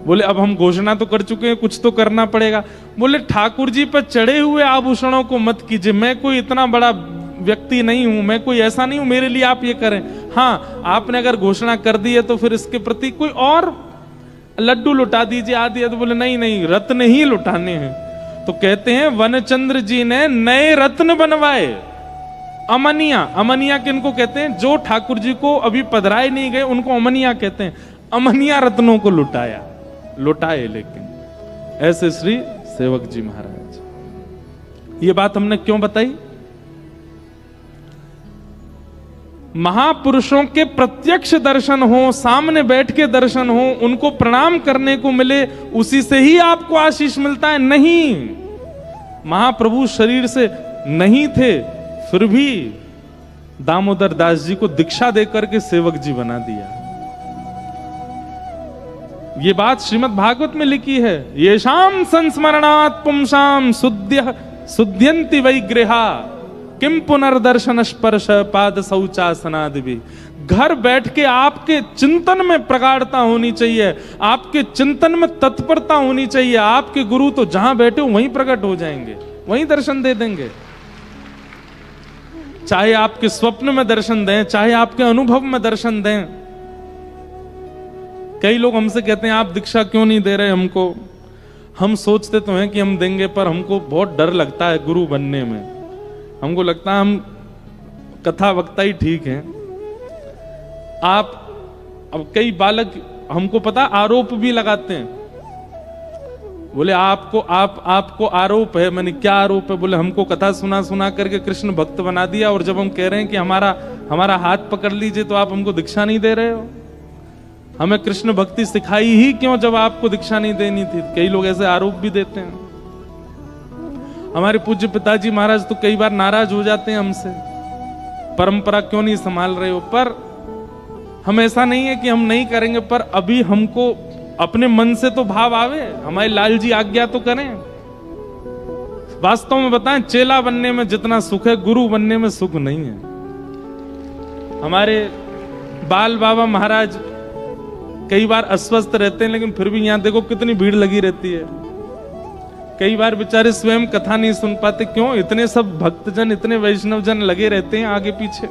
बोले अब हम घोषणा तो कर चुके हैं, कुछ तो करना पड़ेगा। बोले ठाकुर जी पर चढ़े हुए आभूषणों को मत कीजिए, मैं कोई इतना बड़ा व्यक्ति नहीं हूं, मैं कोई ऐसा नहीं हूं मेरे लिए आप ये करें। हाँ, आपने अगर घोषणा कर दी है तो फिर इसके प्रति कोई और लड्डू लुटा दीजिए, आदि। तो बोले नहीं नहीं, रत्न ही लुटाने हैं। तो कहते हैं वनचंद्र जी ने नए रत्न बनवाए, अमनिया। अमनिया किनको कहते हैं? जो ठाकुर जी को अभी पधराए नहीं गए उनको अमनिया कहते हैं। अमनिया रत्नों को लुटाए। लेकिन ऐसे श्री सेवक जी महाराज। ये बात हमने क्यों बताई? महापुरुषों के प्रत्यक्ष दर्शन हो, सामने बैठ के दर्शन हो, उनको प्रणाम करने को मिले, उसी से ही आपको आशीष मिलता है। नहीं, महाप्रभु शरीर से नहीं थे, फिर भी दामोदर दास जी को दीक्षा देकर के सेवक जी बना दिया। ये बात श्रीमद् भागवत में लिखी है। येषाम संस्मरणात् पुंसाम शुद्ध्यन्ति वैगृहा किम पुनर्दर्शन स्पर्श पाद शौचासनादि भी। घर बैठ के आपके चिंतन में प्रगाढ़ता होनी चाहिए, आपके चिंतन में तत्परता होनी चाहिए। आपके गुरु तो जहां बैठे हो वहीं प्रकट हो जाएंगे, वहीं दर्शन दे देंगे। चाहे आपके स्वप्न में दर्शन दें, चाहे आपके अनुभव में दर्शन दें। कई लोग हमसे कहते हैं आप दीक्षा क्यों नहीं दे रहे हमको? हम सोचते तो हैं कि हम देंगे, पर हमको बहुत डर लगता है गुरु बनने में। हमको लगता है हम कथा वक्ता ही ठीक हैं। अब कई बालक हमको पता आरोप भी लगाते हैं। बोले आपको आरोप है। मैंने क्या आरोप है? बोले हमको कथा सुना करके कृष्ण भक्त बना दिया, और जब हम कह रहे हैं कि हमारा हाथ पकड़ लीजिए तो आप हमको दीक्षा नहीं दे रहे हो। हमें कृष्ण भक्ति सिखाई ही क्यों जब आपको दीक्षा नहीं देनी थी? कई लोग ऐसे आरोप भी देते हैं। हमारे पूज्य पिताजी महाराज तो कई बार नाराज हो जाते हैं हमसे, परंपरा क्यों नहीं संभाल रहे हो। पर हम ऐसा नहीं है कि हम नहीं करेंगे, पर अभी हमको अपने मन से तो भाव आवे, हमारे लाल जी आज्ञा तो करें। वास्तव में बताएं, चेला बनने में जितना सुख है गुरु बनने में सुख नहीं है। हमारे बाल बाबा महाराज कई बार अस्वस्थ रहते हैं, लेकिन फिर भी यहां देखो कितनी भीड़ लगी रहती है। कई बार बेचारे स्वयं कथा नहीं सुन पाते। क्यों? इतने सब भक्तजन, इतने वैष्णव जन लगे रहते हैं आगे पीछे,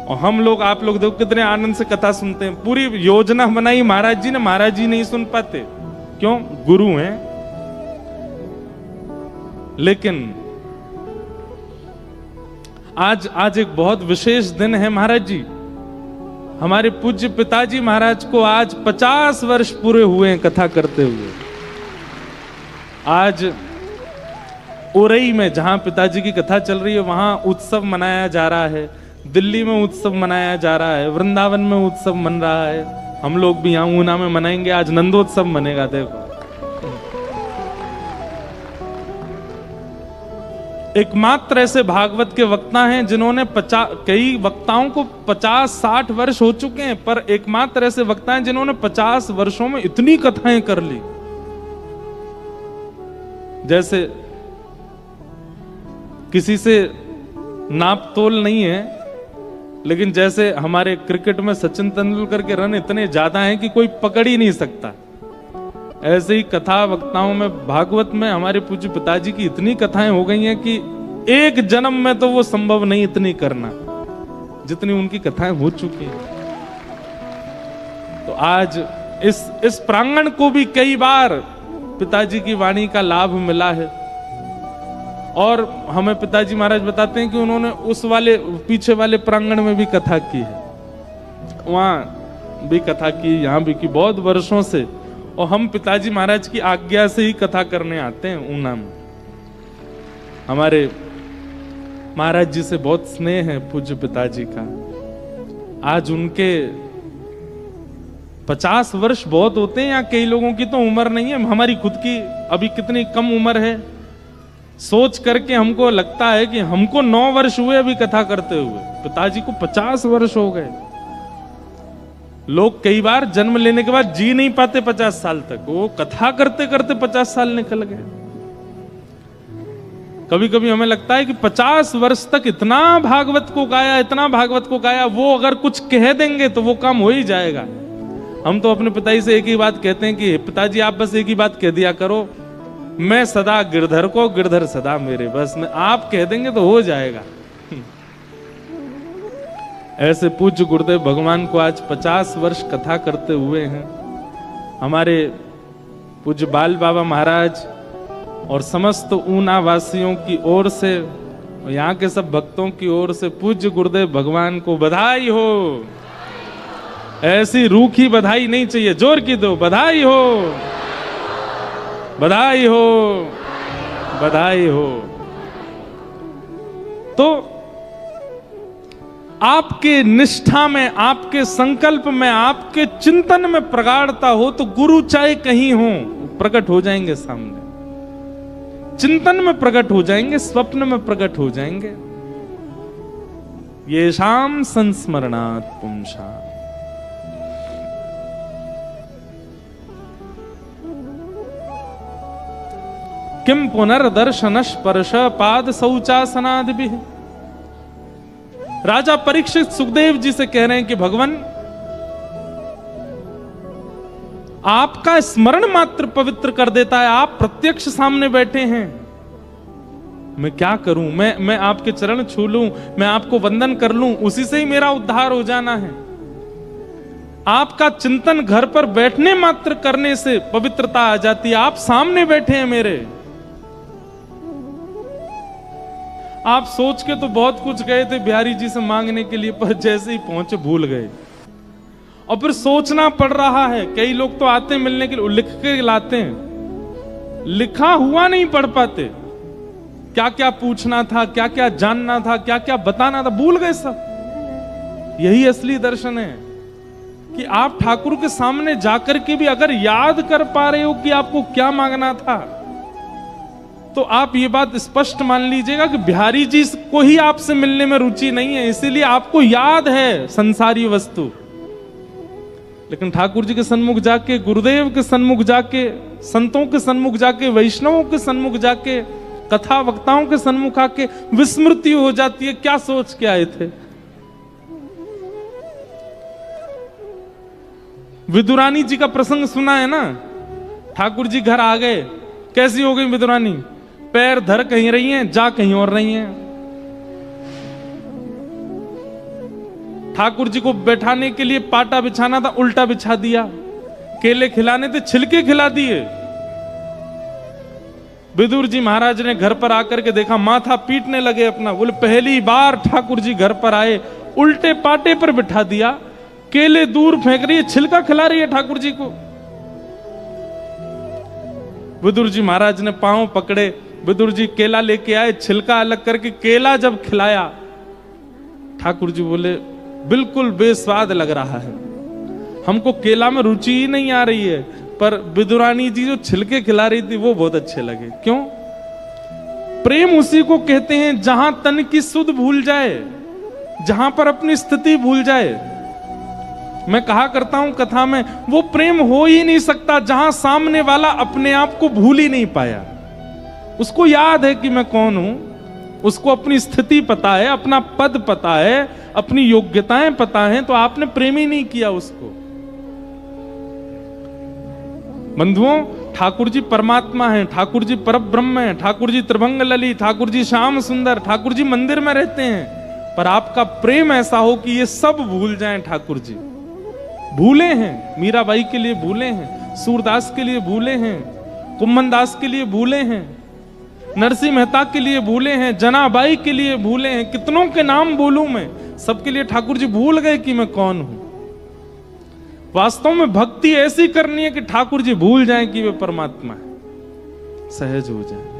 और हम लोग, आप लोग देखो कितने आनंद से कथा सुनते हैं। पूरी योजना बनाई महाराज जी ने, महाराज जी नहीं सुन पाते। क्यों? गुरु हैं। लेकिन आज एक बहुत विशेष दिन है महाराज जी। हमारे पूज्य पिताजी महाराज को आज 50 वर्ष पूरे हुए हैं कथा करते हुए। आज उरई में जहां पिताजी की कथा चल रही है वहां उत्सव मनाया जा रहा है, दिल्ली में उत्सव मनाया जा रहा है, वृंदावन में उत्सव मन रहा है। हम लोग भी यहां ऊना में मनाएंगे, आज नंदोत्सव मनेगा। देखो, एकमात्र ऐसे भागवत के वक्ता हैं जिन्होंने कई वक्ताओं को 50-60 वर्ष हो चुके हैं, पर एकमात्र ऐसे वक्ता हैं जिन्होंने 50 वर्षों में इतनी कथाएं कर ली। जैसे किसी से नाप तोल नहीं है, लेकिन जैसे हमारे क्रिकेट में सचिन तेंदुलकर के रन इतने ज्यादा हैं कि कोई पकड़ ही नहीं सकता, ऐसे ही कथा वक्ताओं में भागवत में हमारे पूज्य पिताजी की इतनी कथाएं हो गई हैं कि एक जन्म में तो वो संभव नहीं इतनी करना जितनी उनकी कथाएं हो चुकी हैं। तो आज इस प्रांगण को भी कई बार पिताजी की वाणी का लाभ मिला है। और हमें पिताजी महाराज बताते हैं कि उन्होंने उस वाले पीछे वाले प्रांगण में भी कथा की है, वहां भी कथा की, यहां भी की, बहुत वर्षों से। और हम पिताजी महाराज की आज्ञा से ही कथा करने आते हैं ऊना में। हमारे महाराज जी से बहुत स्नेह है पूज्य पिताजी का। आज उनके 50 वर्ष बहुत होते हैं, या कई लोगों की तो उम्र नहीं है, हमारी खुद की अभी कितनी कम उम्र है। सोच करके हमको लगता है कि हमको 9 वर्ष हुए अभी कथा करते हुए, पिताजी को 50 वर्ष हो गए। लोग कई बार जन्म लेने के बाद जी नहीं पाते 50 साल तक, वो कथा करते करते 50 साल निकल गए। कभी कभी हमें लगता है कि 50 वर्ष तक इतना भागवत को गाया, इतना भागवत को गाया, वो अगर कुछ कह देंगे तो वो काम हो ही जाएगा। हम तो अपने पिताजी से एक ही बात कहते हैं कि पिताजी आप बस एक ही बात कह दिया करो, मैं सदा गिरधर को, गिरधर सदा मेरे, बस मैं आप कह देंगे तो हो जाएगा। ऐसे पूज्य गुरुदेव भगवान को आज 50 वर्ष कथा करते हुए हैं। हमारे पूज्य बाल बाबा महाराज और समस्त ऊना वासियों की ओर से, यहाँ के सब भक्तों की ओर से पूज्य गुरुदेव भगवान को बधाई हो। ऐसी रूखी बधाई नहीं चाहिए, जोर की दो, बधाई हो, बधाई हो, बधाई हो। तो आपके निष्ठा में, आपके संकल्प में, आपके चिंतन में प्रगाढ़ता हो तो गुरु चाहे कहीं हो प्रकट हो जाएंगे सामने, चिंतन में प्रकट हो जाएंगे, स्वप्न में प्रकट हो जाएंगे। ये शाम संस्मरणात् पुंसा। किम पुनर्दर्शन स्पर्श पाद शौचासनादिभिः। राजा परीक्षित सुखदेव जी से कह रहे हैं कि भगवान आपका स्मरण मात्र पवित्र कर देता है, आप प्रत्यक्ष सामने बैठे हैं, मैं क्या करूं, मैं आपके चरण छू लूं, मैं आपको वंदन कर लूं, उसी से ही मेरा उद्धार हो जाना है। आपका चिंतन घर पर बैठने मात्र करने से पवित्रता आ जाती है, आप सामने बैठे हैं मेरे। आप सोच के तो बहुत कुछ गए थे बिहारी जी से मांगने के लिए, पर जैसे ही पहुंचे भूल गए, और फिर सोचना पड़ रहा है। कई लोग तो आते मिलने के लिए लिख के लाते हैं, लिखा हुआ नहीं पढ़ पाते, क्या क्या पूछना था, क्या क्या जानना था, क्या क्या बताना था, भूल गए सब। यही असली दर्शन है कि आप ठाकुर के सामने जाकर के भी अगर याद कर पा रहे हो कि आपको क्या मांगना था, तो आप ये बात स्पष्ट मान लीजिएगा कि बिहारी जी को ही आपसे मिलने में रुचि नहीं है, इसीलिए आपको याद है संसारी वस्तु। लेकिन ठाकुर जी के सन्मुख जाके, गुरुदेव के सन्मुख जाके, संतों के सन्मुख जाके, वैष्णवों के सन्मुख जाके, कथा वक्ताओं के सन्मुख आके विस्मृति हो जाती है, क्या सोच के आए थे। विदुरानी जी का प्रसंग सुना है ना, ठाकुर जी घर आ गए, कैसी हो गई विदुरानी, पैर धर कहीं रही हैं, जा कहीं और रही हैं। ठाकुर जी को बैठाने के लिए पाटा बिछाना था, उल्टा बिछा दिया, केले खिलाने थे, छिलके खिला दिए। विदुर जी महाराज ने घर पर आकर के देखा, माथा पीटने लगे अपना, बोले पहली बार ठाकुर जी घर पर आए, उल्टे पाटे पर बिठा दिया, केले दूर फेंक रही है, छिलका खिला रही है ठाकुर जी को। विदुर जी महाराज ने पांव पकड़े, विदुर जी केला लेके आए, छिलका अलग करके केला जब खिलाया, ठाकुर जी बोले बिल्कुल बेस्वाद लग रहा है, हमको केला में रुचि ही नहीं आ रही है, पर विदुरानी जी जो छिलके खिला रही थी वो बहुत अच्छे लगे। क्यों? प्रेम उसी को कहते हैं जहां तन की सुध भूल जाए, जहां पर अपनी स्थिति भूल जाए। मैं कहा करता हूं कथा में, वो प्रेम हो ही नहीं सकता जहां सामने वाला अपने आप को भूल ही नहीं पाया। उसको याद है कि मैं कौन हूं, उसको अपनी स्थिति पता है, अपना पद पता है, अपनी योग्यताएं पता हैं, तो आपने प्रेम ही नहीं किया उसको। बंधुओं, ठाकुर जी परमात्मा हैं, ठाकुर जी परब्रह्म हैं, ठाकुर जी त्रिभंग ललित, ठाकुर जी श्याम सुंदर, ठाकुर जी मंदिर में रहते हैं, पर आपका प्रेम ऐसा हो कि ये सब भूल जाएं। ठाकुर जी भूले हैं, मीराबाई के लिए भूले हैं, सूरदास के लिए भूले हैं, कुम्भनदास के लिए भूले हैं, नरसिंह मेहता के लिए भूले हैं, जनाबाई के लिए भूले हैं, कितनों के नाम बोलूं मैं, सबके लिए ठाकुर जी भूल गए कि मैं कौन हूं। वास्तव में भक्ति ऐसी करनी है कि ठाकुर जी भूल जाएं कि वे परमात्मा है, सहज हो जाए।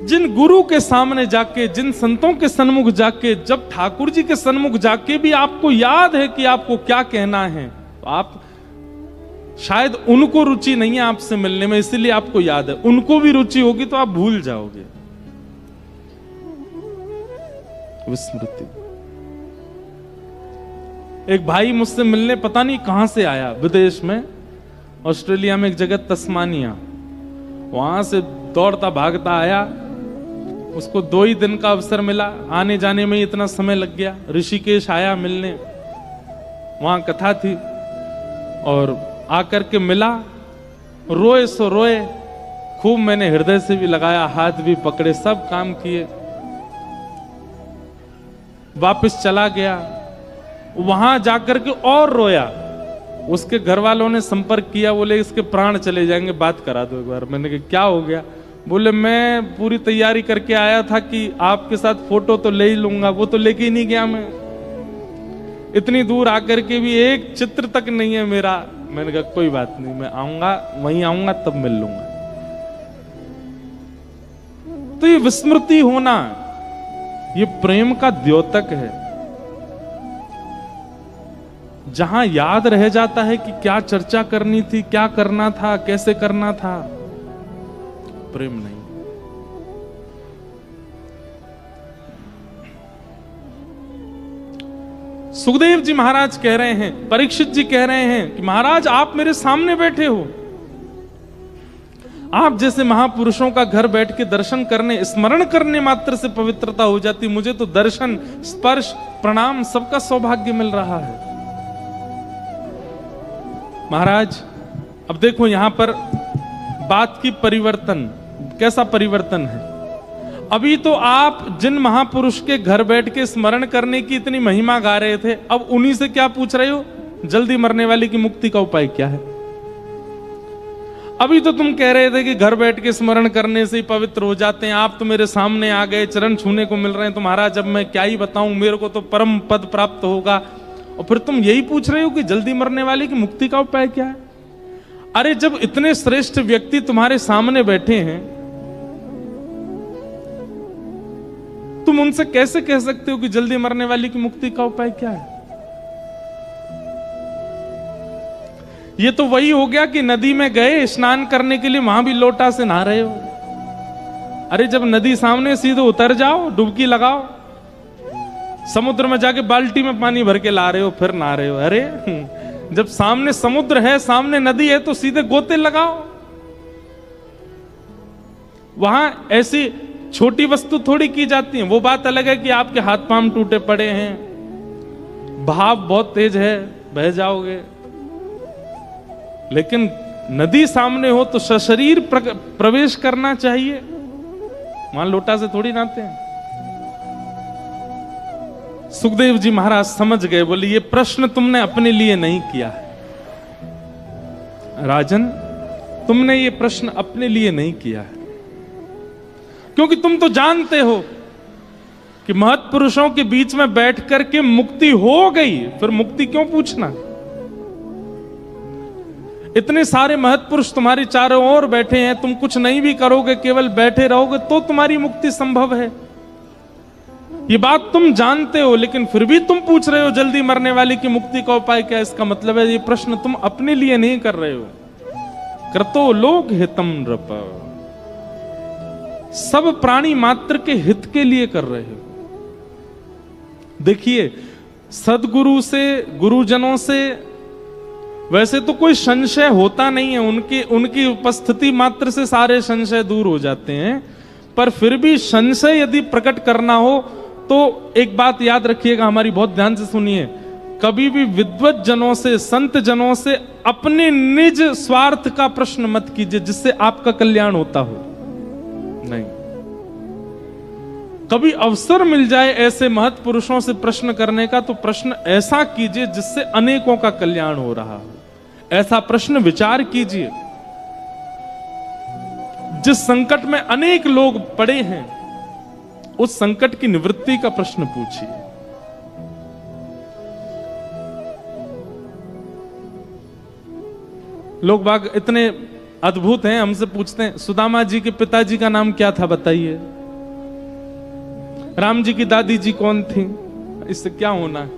जिन गुरु के सामने जाके, जिन संतों के सन्मुख जाके, जब ठाकुर जी के सन्मुख जाके भी आपको याद है कि आपको क्या कहना है, तो आप शायद उनको रुचि नहीं है आपसे मिलने में, इसलिए आपको याद है। उनको भी रुचि होगी तो आप भूल जाओगे। विस्मृति। एक भाई मुझसे मिलने पता नहीं कहां से आया, विदेश में, ऑस्ट्रेलिया में एक जगह तस्मानिया, वहां से दौड़ता भागता आया। उसको 2 ही दिन का अवसर मिला, आने जाने में इतना समय लग गया। ऋषिकेश आया मिलने, वहां कथा थी, और आकर के मिला, रोए सो रोए खूब। मैंने हृदय से भी लगाया, हाथ भी पकड़े, सब काम किए। वापस चला गया, वहां जाकर के और रोया। उसके घर वालों ने संपर्क किया, बोले इसके प्राण चले जाएंगे, बात करा दो एक बार। मैंने कहा क्या हो गया? बोले मैं पूरी तैयारी करके आया था कि आपके साथ फोटो तो ले ही लूंगा, वो तो लेके ही नहीं गया। मैं इतनी दूर आकर के भी एक चित्र तक नहीं है मेरा। मैंने कहा कोई बात नहीं, मैं आऊंगा, वहीं आऊंगा तब मिल लूंगा। तो ये विस्मृति होना, ये प्रेम का द्योतक है। जहां याद रह जाता है कि क्या चर्चा करनी थी, क्या करना था, कैसे करना था, प्रेम नहीं। सुखदेव जी महाराज कह रहे हैं, परीक्षित जी कह रहे हैं कि महाराज आप मेरे सामने बैठे हो, आप जैसे महापुरुषों का घर बैठ के दर्शन करने, स्मरण करने मात्र से पवित्रता हो जाती। मुझे तो दर्शन, स्पर्श, प्रणाम सबका सौभाग्य मिल रहा है। महाराज अब देखो यहां पर बात की परिवर्तन, कैसा परिवर्तन है। अभी तो आप जिन महापुरुष के घर बैठ के स्मरण करने की इतनी महिमा गा रहे थे, अब उन्हीं से क्या पूछ रहे हो? जल्दी मरने वाले की मुक्ति का उपाय क्या है? अभी तो तुम कह रहे थे कि घर बैठ के स्मरण करने से ही पवित्र हो जाते हैं। आप तो मेरे सामने आ गए, चरण छूने को मिल रहे हैं, तो महाराज अब मैं क्या ही बताऊं, मेरे को तो परम पद प्राप्त होगा। और फिर तुम यही पूछ रहे हो कि जल्दी मरने वाले की मुक्ति का उपाय क्या है? अरे जब इतने श्रेष्ठ व्यक्ति तुम्हारे सामने बैठे हैं, तुम उनसे कैसे कह सकते हो कि जल्दी मरने वाली की मुक्ति का उपाय क्या है? ये तो वही हो गया कि नदी में गए स्नान करने के लिए, वहां भी लोटा से नहा रहे हो। अरे जब नदी सामने, सीधे उतर जाओ, डुबकी लगाओ। समुद्र में जाके बाल्टी में पानी भर के ला रहे हो, फिर नहा रहे हो। अरे जब सामने समुद्र है, सामने नदी है, तो सीधे गोते लगाओ। वहां ऐसी छोटी वस्तु थोड़ी की जाती है। वो बात अलग है कि आपके हाथ पांव टूटे पड़े हैं, भाव बहुत तेज है, बह जाओगे। लेकिन नदी सामने हो तो सशरीर प्रवेश करना चाहिए। वहां लोटा से थोड़ी नहाते हैं। सुखदेव जी महाराज समझ गए, बोले ये प्रश्न तुमने अपने लिए नहीं किया है राजन, तुमने ये प्रश्न अपने लिए नहीं किया है, क्योंकि तुम तो जानते हो कि महत्पुरुषों के बीच में बैठ करके मुक्ति हो गई, फिर मुक्ति क्यों पूछना? इतने सारे महत्पुरुष तुम्हारे चारों ओर बैठे हैं, तुम कुछ नहीं भी करोगे, केवल बैठे रहोगे तो तुम्हारी मुक्ति संभव है। ये बात तुम जानते हो, लेकिन फिर भी तुम पूछ रहे हो जल्दी मरने वाले की मुक्ति का उपाय क्या? इसका मतलब है ये प्रश्न तुम अपने लिए नहीं कर रहे हो। कृतो लोक हितम नृप, सब प्राणी मात्र के हित के लिए कर रहे हो। देखिए सदगुरु से, गुरुजनों से वैसे तो कोई संशय होता नहीं है, उनकी उपस्थिति मात्र से सारे संशय दूर हो जाते हैं। पर फिर भी संशय यदि प्रकट करना हो तो एक बात याद रखिएगा, हमारी बहुत ध्यान से सुनिए। कभी भी विद्वत जनों से, संत जनों से अपने निज स्वार्थ का प्रश्न मत कीजिए जिससे आपका कल्याण होता हो। नहीं, कभी अवसर मिल जाए ऐसे महत् पुरुषों से प्रश्न करने का, तो प्रश्न ऐसा कीजिए जिससे अनेकों का कल्याण हो रहा हो। ऐसा प्रश्न विचार कीजिए। जिस संकट में अनेक लोग पड़े हैं, उस संकट की निवृत्ति का प्रश्न पूछिए। लोग बाग इतने अद्भुत हैं, हमसे पूछते हैं सुदामा जी के पिताजी का नाम क्या था बताइए, राम जी की दादी जी कौन थी, इससे क्या होना है?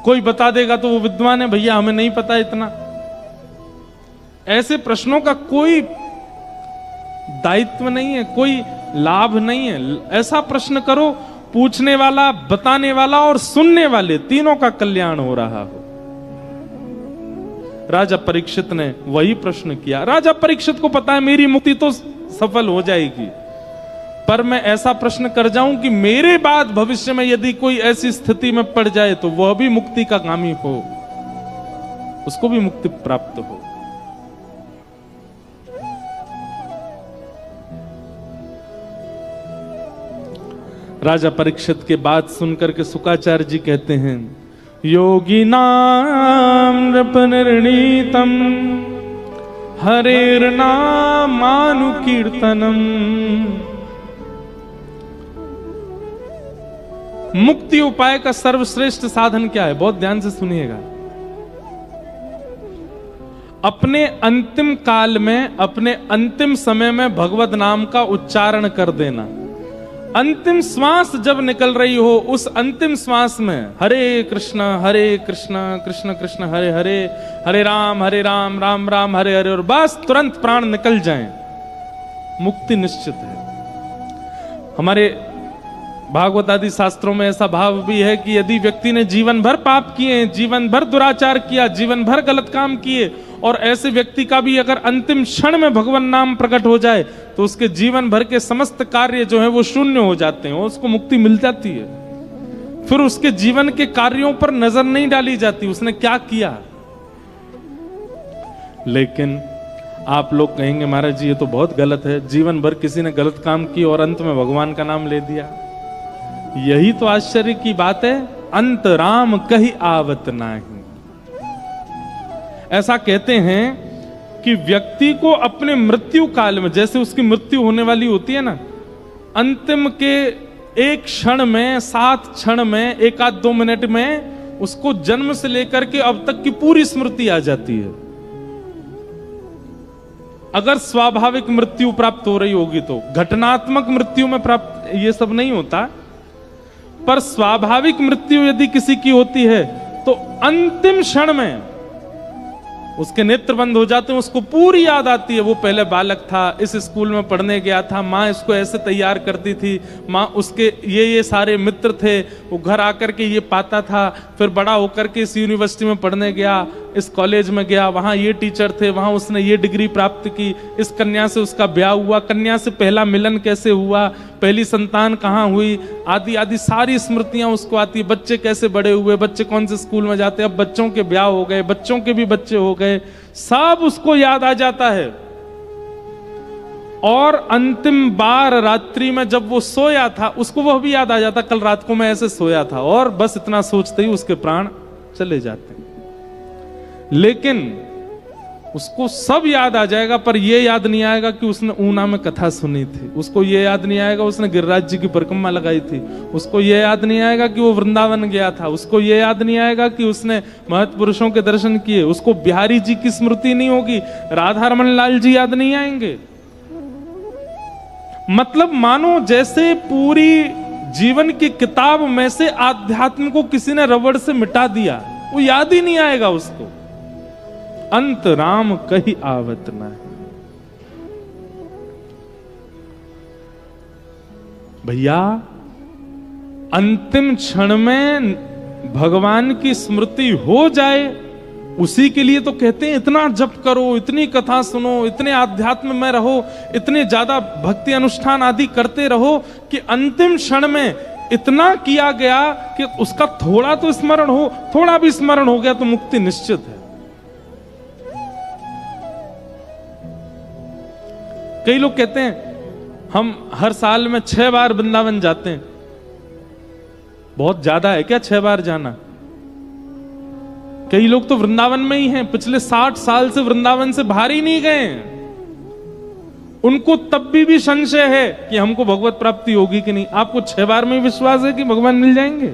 कोई बता देगा तो वो विद्वान है, भैया हमें नहीं पता इतना। ऐसे प्रश्नों का कोई दायित्व नहीं है, कोई लाभ नहीं है। ऐसा प्रश्न करो पूछने वाला, बताने वाला और सुनने वाले तीनों का कल्याण हो रहा हो। राजा परीक्षित ने वही प्रश्न किया। राजा परीक्षित को पता है मेरी मुक्ति तो सफल हो जाएगी, पर मैं ऐसा प्रश्न कर जाऊं कि मेरे बाद भविष्य में यदि कोई ऐसी स्थिति में पड़ जाए तो वह भी मुक्ति का कामी हो, उसको भी मुक्ति प्राप्त हो। राजा परीक्षित के बात सुनकर के शुकाचार्य जी कहते हैं, योगी नाम नृपनिर्णीतम हरेर नामानुकीर्तनम। मुक्ति उपाय का सर्वश्रेष्ठ साधन क्या है? बहुत ध्यान से सुनिएगा। अपने अंतिम काल में, अपने अंतिम समय में भगवत नाम का उच्चारण कर देना। अंतिम श्वास जब निकल रही हो, उस अंतिम श्वास में हरे कृष्ण कृष्ण कृष्ण हरे हरे, हरे राम राम राम हरे हरे, और बस तुरंत प्राण निकल जाएं, मुक्ति निश्चित है। हमारे भागवत आदि शास्त्रों में ऐसा भाव भी है कि यदि व्यक्ति ने जीवन भर पाप किए, जीवन भर दुराचार किया, जीवन भर गलत काम किए, और ऐसे व्यक्ति का भी अगर अंतिम क्षण में भगवान नाम प्रकट हो जाए तो उसके जीवन भर के समस्त कार्य जो है वो शून्य हो जाते हैं, उसको मुक्ति मिल जाती है। फिर उसके जीवन के कार्यों पर नजर नहीं डाली जाती उसने क्या किया। लेकिन आप लोग कहेंगे महाराज जी ये तो बहुत गलत है, जीवन भर किसी ने गलत काम किया और अंत में भगवान का नाम ले दिया। यही तो आश्चर्य की बात है, अंत राम कहीं आवत नाही। ऐसा कहते हैं कि व्यक्ति को अपने मृत्यु काल में, जैसे उसकी मृत्यु होने वाली होती है ना, अंतिम के एक क्षण में, 7 क्षण में, 1-2 मिनट में उसको जन्म से लेकर के अब तक की पूरी स्मृति आ जाती है। अगर स्वाभाविक मृत्यु प्राप्त हो रही होगी तो, घटनात्मक मृत्यु में प्राप्त ये सब नहीं होता, पर स्वाभाविक मृत्यु यदि किसी की होती है तो अंतिम क्षण में उसके नेत्र बंद हो जाते हैं, उसको पूरी याद आती है वो पहले बालक था, इस स्कूल में पढ़ने गया था, माँ इसको ऐसे तैयार करती थी, माँ उसके ये सारे मित्र थे, वो घर आकर के ये पाता था, फिर बड़ा होकर के इस यूनिवर्सिटी में पढ़ने गया, इस कॉलेज में गया, वहां ये टीचर थे, वहां उसने ये डिग्री प्राप्त की, इस कन्या से उसका ब्याह हुआ, कन्या से पहला मिलन कैसे हुआ, पहली संतान कहाँ हुई, आदि आदि सारी स्मृतियां उसको आती है। बच्चे कैसे बड़े हुए, बच्चे कौन से स्कूल में जाते, अब बच्चों के ब्याह हो गए, बच्चों के भी बच्चे हो गए, सब उसको याद आ जाता है। और अंतिम बार रात्रि में जब वो सोया था उसको वह भी याद आ जाता, कल रात को मैं ऐसे सोया था, और बस इतना सोचते ही उसके प्राण चले जाते हैं। लेकिन उसको सब याद आ जाएगा, पर यह याद नहीं आएगा कि उसने ऊना में कथा सुनी थी, उसको यह याद नहीं आएगा उसने गिरिराज जी की परिक्रमा लगाई थी, उसको यह याद नहीं आएगा कि वो वृंदावन गया था, उसको यह याद नहीं आएगा कि उसने महत्पुरुषों के दर्शन किए, उसको बिहारी जी की स्मृति नहीं होगी, राधा रमन लाल जी याद नहीं आएंगे। मतलब मानो जैसे पूरी जीवन की किताब में से आध्यात्म को किसी ने रबड़ से मिटा दिया, वो याद ही नहीं आएगा उसको। अंत राम कहीं आवत न। भैया अंतिम क्षण में भगवान की स्मृति हो जाए, उसी के लिए तो कहते हैं इतना जप करो, इतनी कथा सुनो, इतने आध्यात्म में रहो, इतने ज्यादा भक्ति अनुष्ठान आदि करते रहो कि अंतिम क्षण में इतना किया गया कि उसका थोड़ा तो स्मरण हो, थोड़ा भी स्मरण हो गया तो मुक्ति निश्चित है। कई लोग कहते हैं हम हर साल में 6 बार वृंदावन जाते हैं। बहुत ज्यादा है क्या 6 बार जाना? कई लोग तो वृंदावन में ही हैं, पिछले 60 साल से वृंदावन से बाहर ही नहीं गए। उनको तब भी संशय है कि हमको भगवत प्राप्ति होगी कि नहीं। आपको 6 बार में विश्वास है कि भगवान मिल जाएंगे?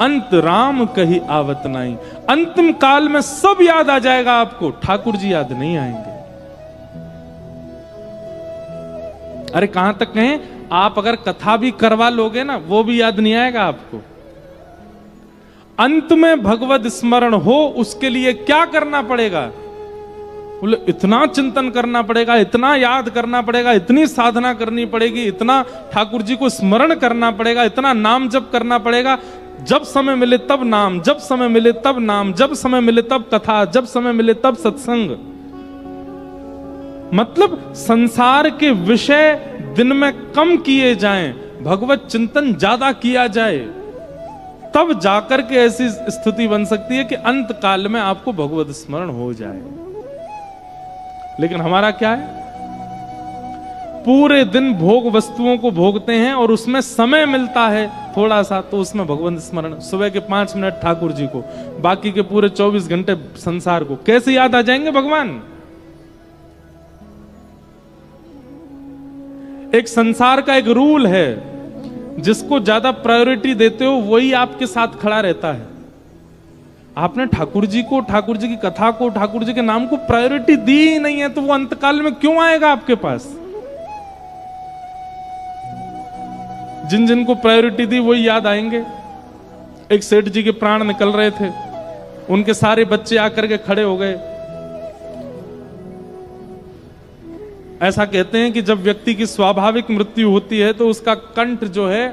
अंत राम कही आवत नहीं। अंतिम काल में सब याद आ जाएगा आपको, ठाकुर जी याद नहीं आएंगे। अरे कहां तक कहें, आप अगर कथा भी करवा लोगे ना, वो भी याद नहीं आएगा आपको। अंत में भगवत स्मरण हो, उसके लिए क्या करना पड़ेगा? बोले इतना चिंतन करना पड़ेगा, इतना याद करना पड़ेगा, इतनी साधना करनी पड़ेगी, इतना ठाकुर जी को स्मरण करना पड़ेगा, इतना नाम जप करना पड़ेगा। जब समय मिले तब नाम, जब समय मिले तब नाम, जब समय मिले तब कथा, जब समय मिले तब सत्संग। मतलब संसार के विषय दिन में कम किए जाएं, भगवत चिंतन ज्यादा किया जाए, तब जाकर के ऐसी स्थिति बन सकती है कि अंत काल में आपको भगवत स्मरण हो जाए। लेकिन हमारा क्या है, पूरे दिन भोग वस्तुओं को भोगते हैं और उसमें समय मिलता है थोड़ा सा, तो उसमें भगवंत स्मरण, सुबह के 5 मिनट ठाकुर जी को, बाकी के पूरे 24 घंटे संसार को कैसे याद आ जाएंगे भगवान? एक संसार का एक रूल है, जिसको ज्यादा प्रायोरिटी देते हो वही आपके साथ खड़ा रहता है। आपने ठाकुर जी को, ठाकुर जी की कथा को, ठाकुर जी के नाम को प्रायोरिटी दी ही नहीं है, तो वो अंतकाल में क्यों आएगा आपके पास? जिन जिन को प्रायोरिटी दी वही याद आएंगे। एक सेठ जी के प्राण निकल रहे थे, उनके सारे बच्चे आकर के खड़े हो गए। ऐसा कहते हैं कि जब व्यक्ति की स्वाभाविक मृत्यु होती है तो उसका कंठ जो है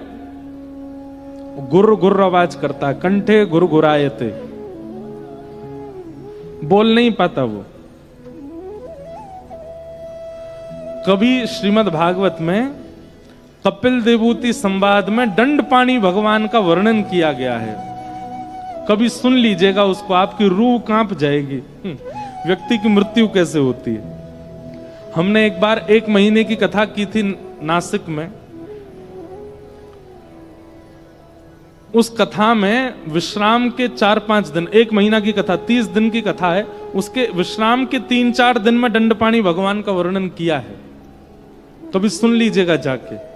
गुर्र गुर्र आवाज करता है, कंठे गुरगुरायते, बोल नहीं पाता वो। कभी श्रीमद् भागवत में कपिल देवूति संवाद में दंडपाणी भगवान का वर्णन किया गया है, कभी सुन लीजिएगा उसको, आपकी रूह कांप जाएगी। व्यक्ति की मृत्यु कैसे होती है। हमने एक बार 1 महीने की कथा की थी नासिक में। उस कथा में विश्राम के 4-5 दिन, 1 महीना की कथा 30 दिन की कथा है, उसके विश्राम के 3-4 दिन में दंडपाणी भगवान का वर्णन किया है, कभी सुन लीजिएगा जाके।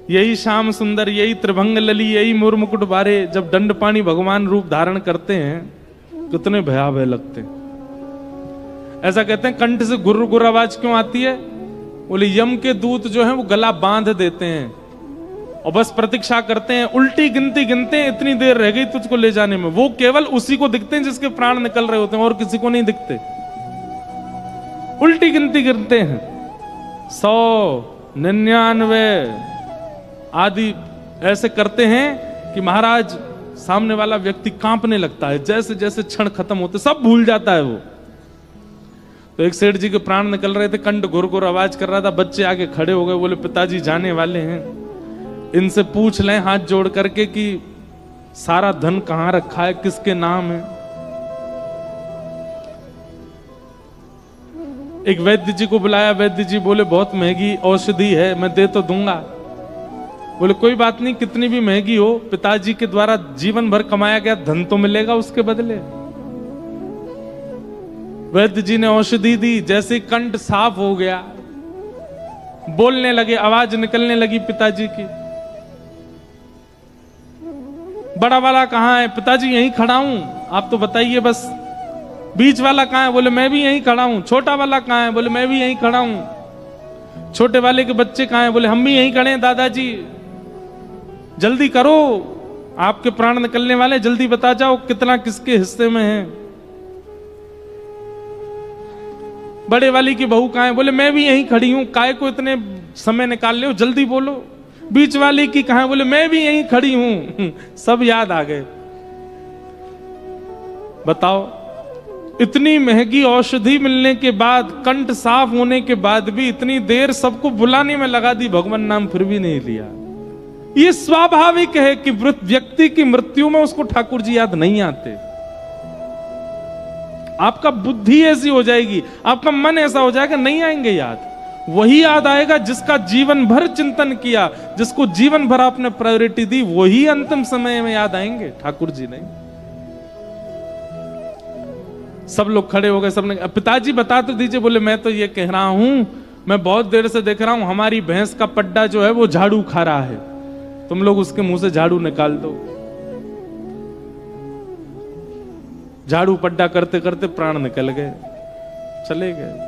यही श्याम सुंदर, यही त्रिभंग लली, यही मोर मुकुट बारे, जब दंडपाणी भगवान रूप धारण करते हैं कितने भयावह लगते हैं। ऐसा कहते हैं कंठ से गुर्र गुर्र आवाज क्यों आती है? बोले यम के दूत जो हैं वो गला बांध देते हैं और बस प्रतीक्षा करते हैं, उल्टी गिनती गिनते हैं, इतनी देर रह गई तुझको ले जाने में। वो केवल उसी को दिखते हैं जिसके प्राण निकल रहे होते हैं, और किसी को नहीं दिखते। उल्टी गिनती गिनते हैं, 100, 99 आदि ऐसे करते हैं कि महाराज सामने वाला व्यक्ति कांपने लगता है। जैसे जैसे क्षण खत्म होते सब भूल जाता है वो। तो एक सेठ जी के प्राण निकल रहे थे, कंठ गुर गुर आवाज कर रहा था, बच्चे आगे खड़े हो गए, बोले पिताजी जाने वाले हैं, इनसे पूछ लें हाथ जोड़ करके कि सारा धन कहां रखा है, किसके नाम है। एक वैद्य जी को बुलाया, वैद्य जी बोले बहुत महंगी औषधि है, मैं दे तो दूंगा। बोले कोई बात नहीं, कितनी भी महंगी हो, पिताजी के द्वारा जीवन भर कमाया गया धन तो मिलेगा उसके बदले। वैद्य जी ने औषधि दी, जैसे कंठ साफ हो गया, बोलने लगे, आवाज निकलने लगी पिताजी की। बड़ा वाला कहां है? पिताजी यहीं खड़ा हूं, आप तो बताइए बस। बीच वाला कहां है? बोले मैं भी यहीं खड़ा हूं। छोटा वाला कहां है? बोले मैं भी यहीं खड़ा हूं। छोटे वाले के बच्चे कहां हैं? बोले हम भी यहीं खड़े हैं दादाजी, जल्दी करो, आपके प्राण निकलने वाले, जल्दी बता जाओ कितना किसके हिस्से में है। बड़े वाली की बहू कहां है? बोले मैं भी यहीं खड़ी हूं, काय को इतने समय निकाल ले हो, जल्दी बोलो। बीच वाली की कहां है? बोले मैं भी यहीं खड़ी हूं। सब याद आ गए। बताओ, इतनी महंगी औषधि मिलने के बाद, कंठ साफ होने के बाद भी इतनी देर सबको बुलाने में लगा दी, भगवान नाम फिर भी नहीं लिया। ये स्वाभाविक है कि व्यक्ति की मृत्यु में उसको ठाकुर जी याद नहीं आते। आपका बुद्धि ऐसी हो जाएगी, आपका मन ऐसा हो जाएगा, नहीं आएंगे याद। वही याद आएगा जिसका जीवन भर चिंतन किया, जिसको जीवन भर आपने प्रायोरिटी दी, वही अंतिम समय में याद आएंगे, ठाकुर जी नहीं। सब लोग खड़े हो गए, सबने, पिताजी बता तो दीजिए। बोले मैं तो ये कह रहा हूं, मैं बहुत देर से देख रहा हूं हमारी भैंस का पड्डा जो है वो झाड़ू खा रहा है, तुम लोग उसके मुंह से झाड़ू निकाल दो। झाड़ू पड्डा करते करते प्राण निकल गए, चले गए,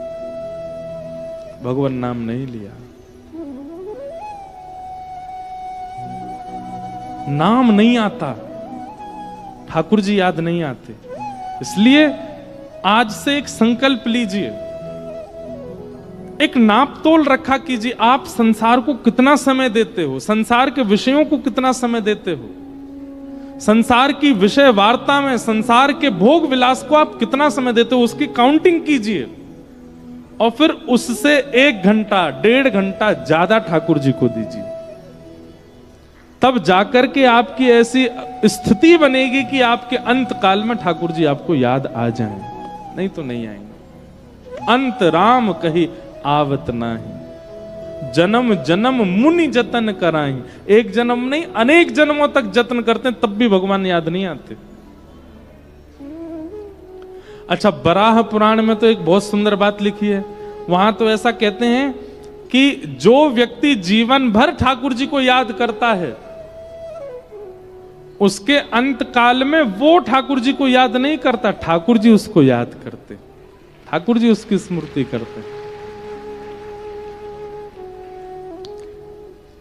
भगवान नाम नहीं लिया। नाम नहीं आता, ठाकुर जी याद नहीं आते। इसलिए आज से एक संकल्प लीजिए, एक नाप तोल रखा कीजिए। आप संसार को कितना समय देते हो, संसार के विषयों को कितना समय देते हो, संसार की विषय वार्ता में, संसार के भोग विलास को आप कितना समय देते हो, उसकी काउंटिंग कीजिए। और फिर उससे 1 घंटा 1.5 घंटा ज्यादा ठाकुर जी को दीजिए। तब जाकर के आपकी ऐसी स्थिति बनेगी कि आपके अंत काल में ठाकुर जी आपको याद आ जाएं, नहीं तो नहीं आएंगे। अंत राम कही आवत नाही, जन्म जन्म मुनि जतन कराई। एक जन्म नहीं, अनेक जन्मों तक जतन करते हैं, तब भी भगवान याद नहीं आते। अच्छा, बराह पुराण में तो एक बहुत सुंदर बात लिखी है। वहां तो ऐसा कहते हैं कि जो व्यक्ति जीवन भर ठाकुर जी को याद करता है, उसके अंत काल में वो ठाकुर जी को याद नहीं करता, ठाकुर जी उसको याद करते, ठाकुर जी उसकी स्मृति करते।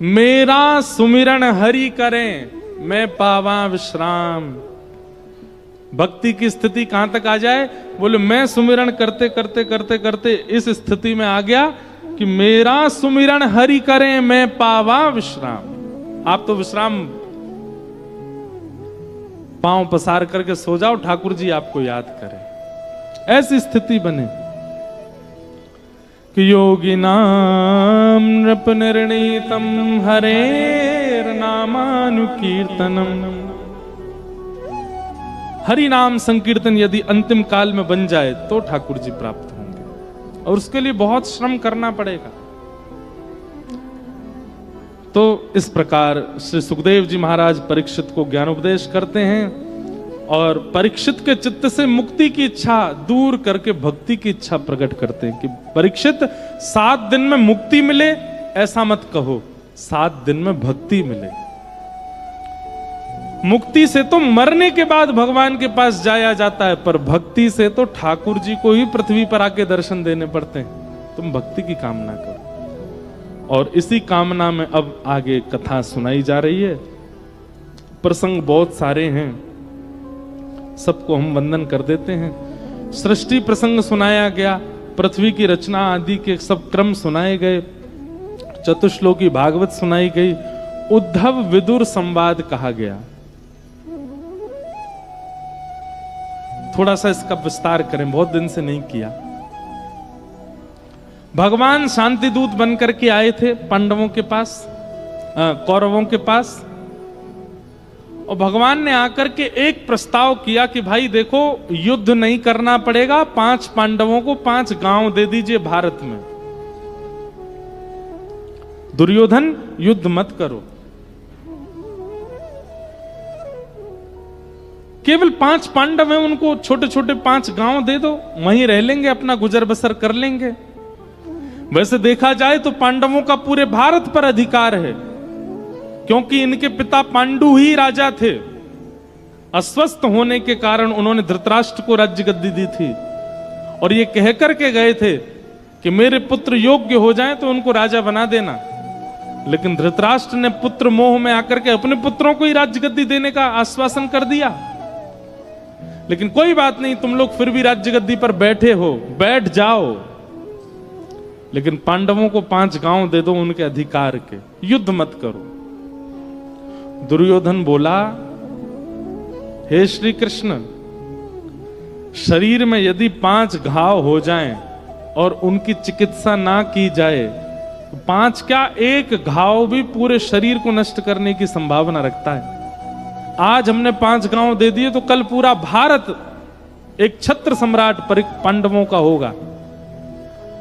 मेरा सुमिरन हरि करें, मैं पावा विश्राम। भक्ति की स्थिति कहां तक आ जाए? बोले मैं सुमिरन करते करते करते करते इस स्थिति में आ गया कि मेरा सुमिरन हरि करें, मैं पावा विश्राम। आप तो विश्राम पांव पसार करके सो जाओ, ठाकुर जी आपको याद करें, ऐसी स्थिति बने कि योगी नाम नृप निर्णीतम हरेर नामानुकीर्तनम। हरि नाम संकीर्तन यदि अंतिम काल में बन जाए तो ठाकुर जी प्राप्त होंगे, और उसके लिए बहुत श्रम करना पड़ेगा। तो इस प्रकार श्री सुखदेव जी महाराज परीक्षित को ज्ञानोपदेश करते हैं, और परीक्षित के चित्त से मुक्ति की इच्छा दूर करके भक्ति की इच्छा प्रकट करते हैं कि परीक्षित 7 दिन में मुक्ति मिले ऐसा मत कहो, 7 दिन में भक्ति मिले। मुक्ति से तो मरने के बाद भगवान के पास जाया जाता है, पर भक्ति से तो ठाकुर जी को ही पृथ्वी पर आके दर्शन देने पड़ते हैं। तुम भक्ति की कामना करो, और इसी कामना में अब आगे कथा सुनाई जा रही है। प्रसंग बहुत सारे हैं, सबको हम वंदन कर देते हैं। सृष्टि प्रसंग सुनाया गया, पृथ्वी की रचना आदि के सब क्रम सुनाए गए, चतुश्लोकी भागवत सुनाई गई, उद्धव विदुर संवाद कहा गया। थोड़ा सा इसका विस्तार करें, बहुत दिन से नहीं किया। भगवान शांति दूत बनकर के आए थे पांडवों के पास, कौरवों के पास, और भगवान ने आकर के एक प्रस्ताव किया कि भाई देखो, युद्ध नहीं करना पड़ेगा, 5 पांडवों को 5 गांव दे दीजिए भारत में। दुर्योधन युद्ध मत करो, केवल 5 पांडव हैं, उनको छोटे छोटे 5 गांव दे दो, वहीं रह लेंगे, अपना गुजर बसर कर लेंगे। वैसे देखा जाए तो पांडवों का पूरे भारत पर अधिकार है, क्योंकि इनके पिता पांडु ही राजा थे। अस्वस्थ होने के कारण उन्होंने धृतराष्ट्र को राज्य गद्दी दी थी, और ये कह करके गए थे कि मेरे पुत्र योग्य हो जाएं तो उनको राजा बना देना। लेकिन धृतराष्ट्र ने पुत्र मोह में आकर के अपने पुत्रों को ही राज्य गद्दी देने का आश्वासन कर दिया। लेकिन कोई बात नहीं, तुम लोग फिर भी राज्य गद्दी पर बैठे हो, बैठ जाओ, लेकिन पांडवों को 5 गांव दे दो उनके अधिकार के, युद्ध मत करो। दुर्योधन बोला, हे श्री कृष्ण, शरीर में यदि 5 घाव हो जाएं और उनकी चिकित्सा ना की जाए तो 5 क्या, 1 घाव भी पूरे शरीर को नष्ट करने की संभावना रखता है। आज हमने 5 गांव दे दिए तो कल पूरा भारत एक छत्र सम्राट पांडवों का होगा।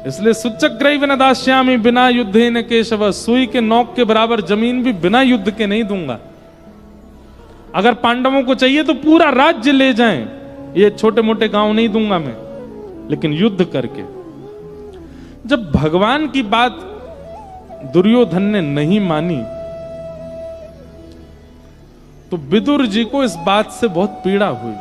इसलिए सुचक्र न दास्यामी बिना युद्धे न केशव, सुई के नोक के बराबर जमीन भी बिना युद्ध के नहीं दूंगा। अगर पांडवों को चाहिए तो पूरा राज्य ले जाएं, ये छोटे मोटे गांव नहीं दूंगा मैं, लेकिन युद्ध करके। जब भगवान की बात दुर्योधन ने नहीं मानी तो विदुर जी को इस बात से बहुत पीड़ा हुई।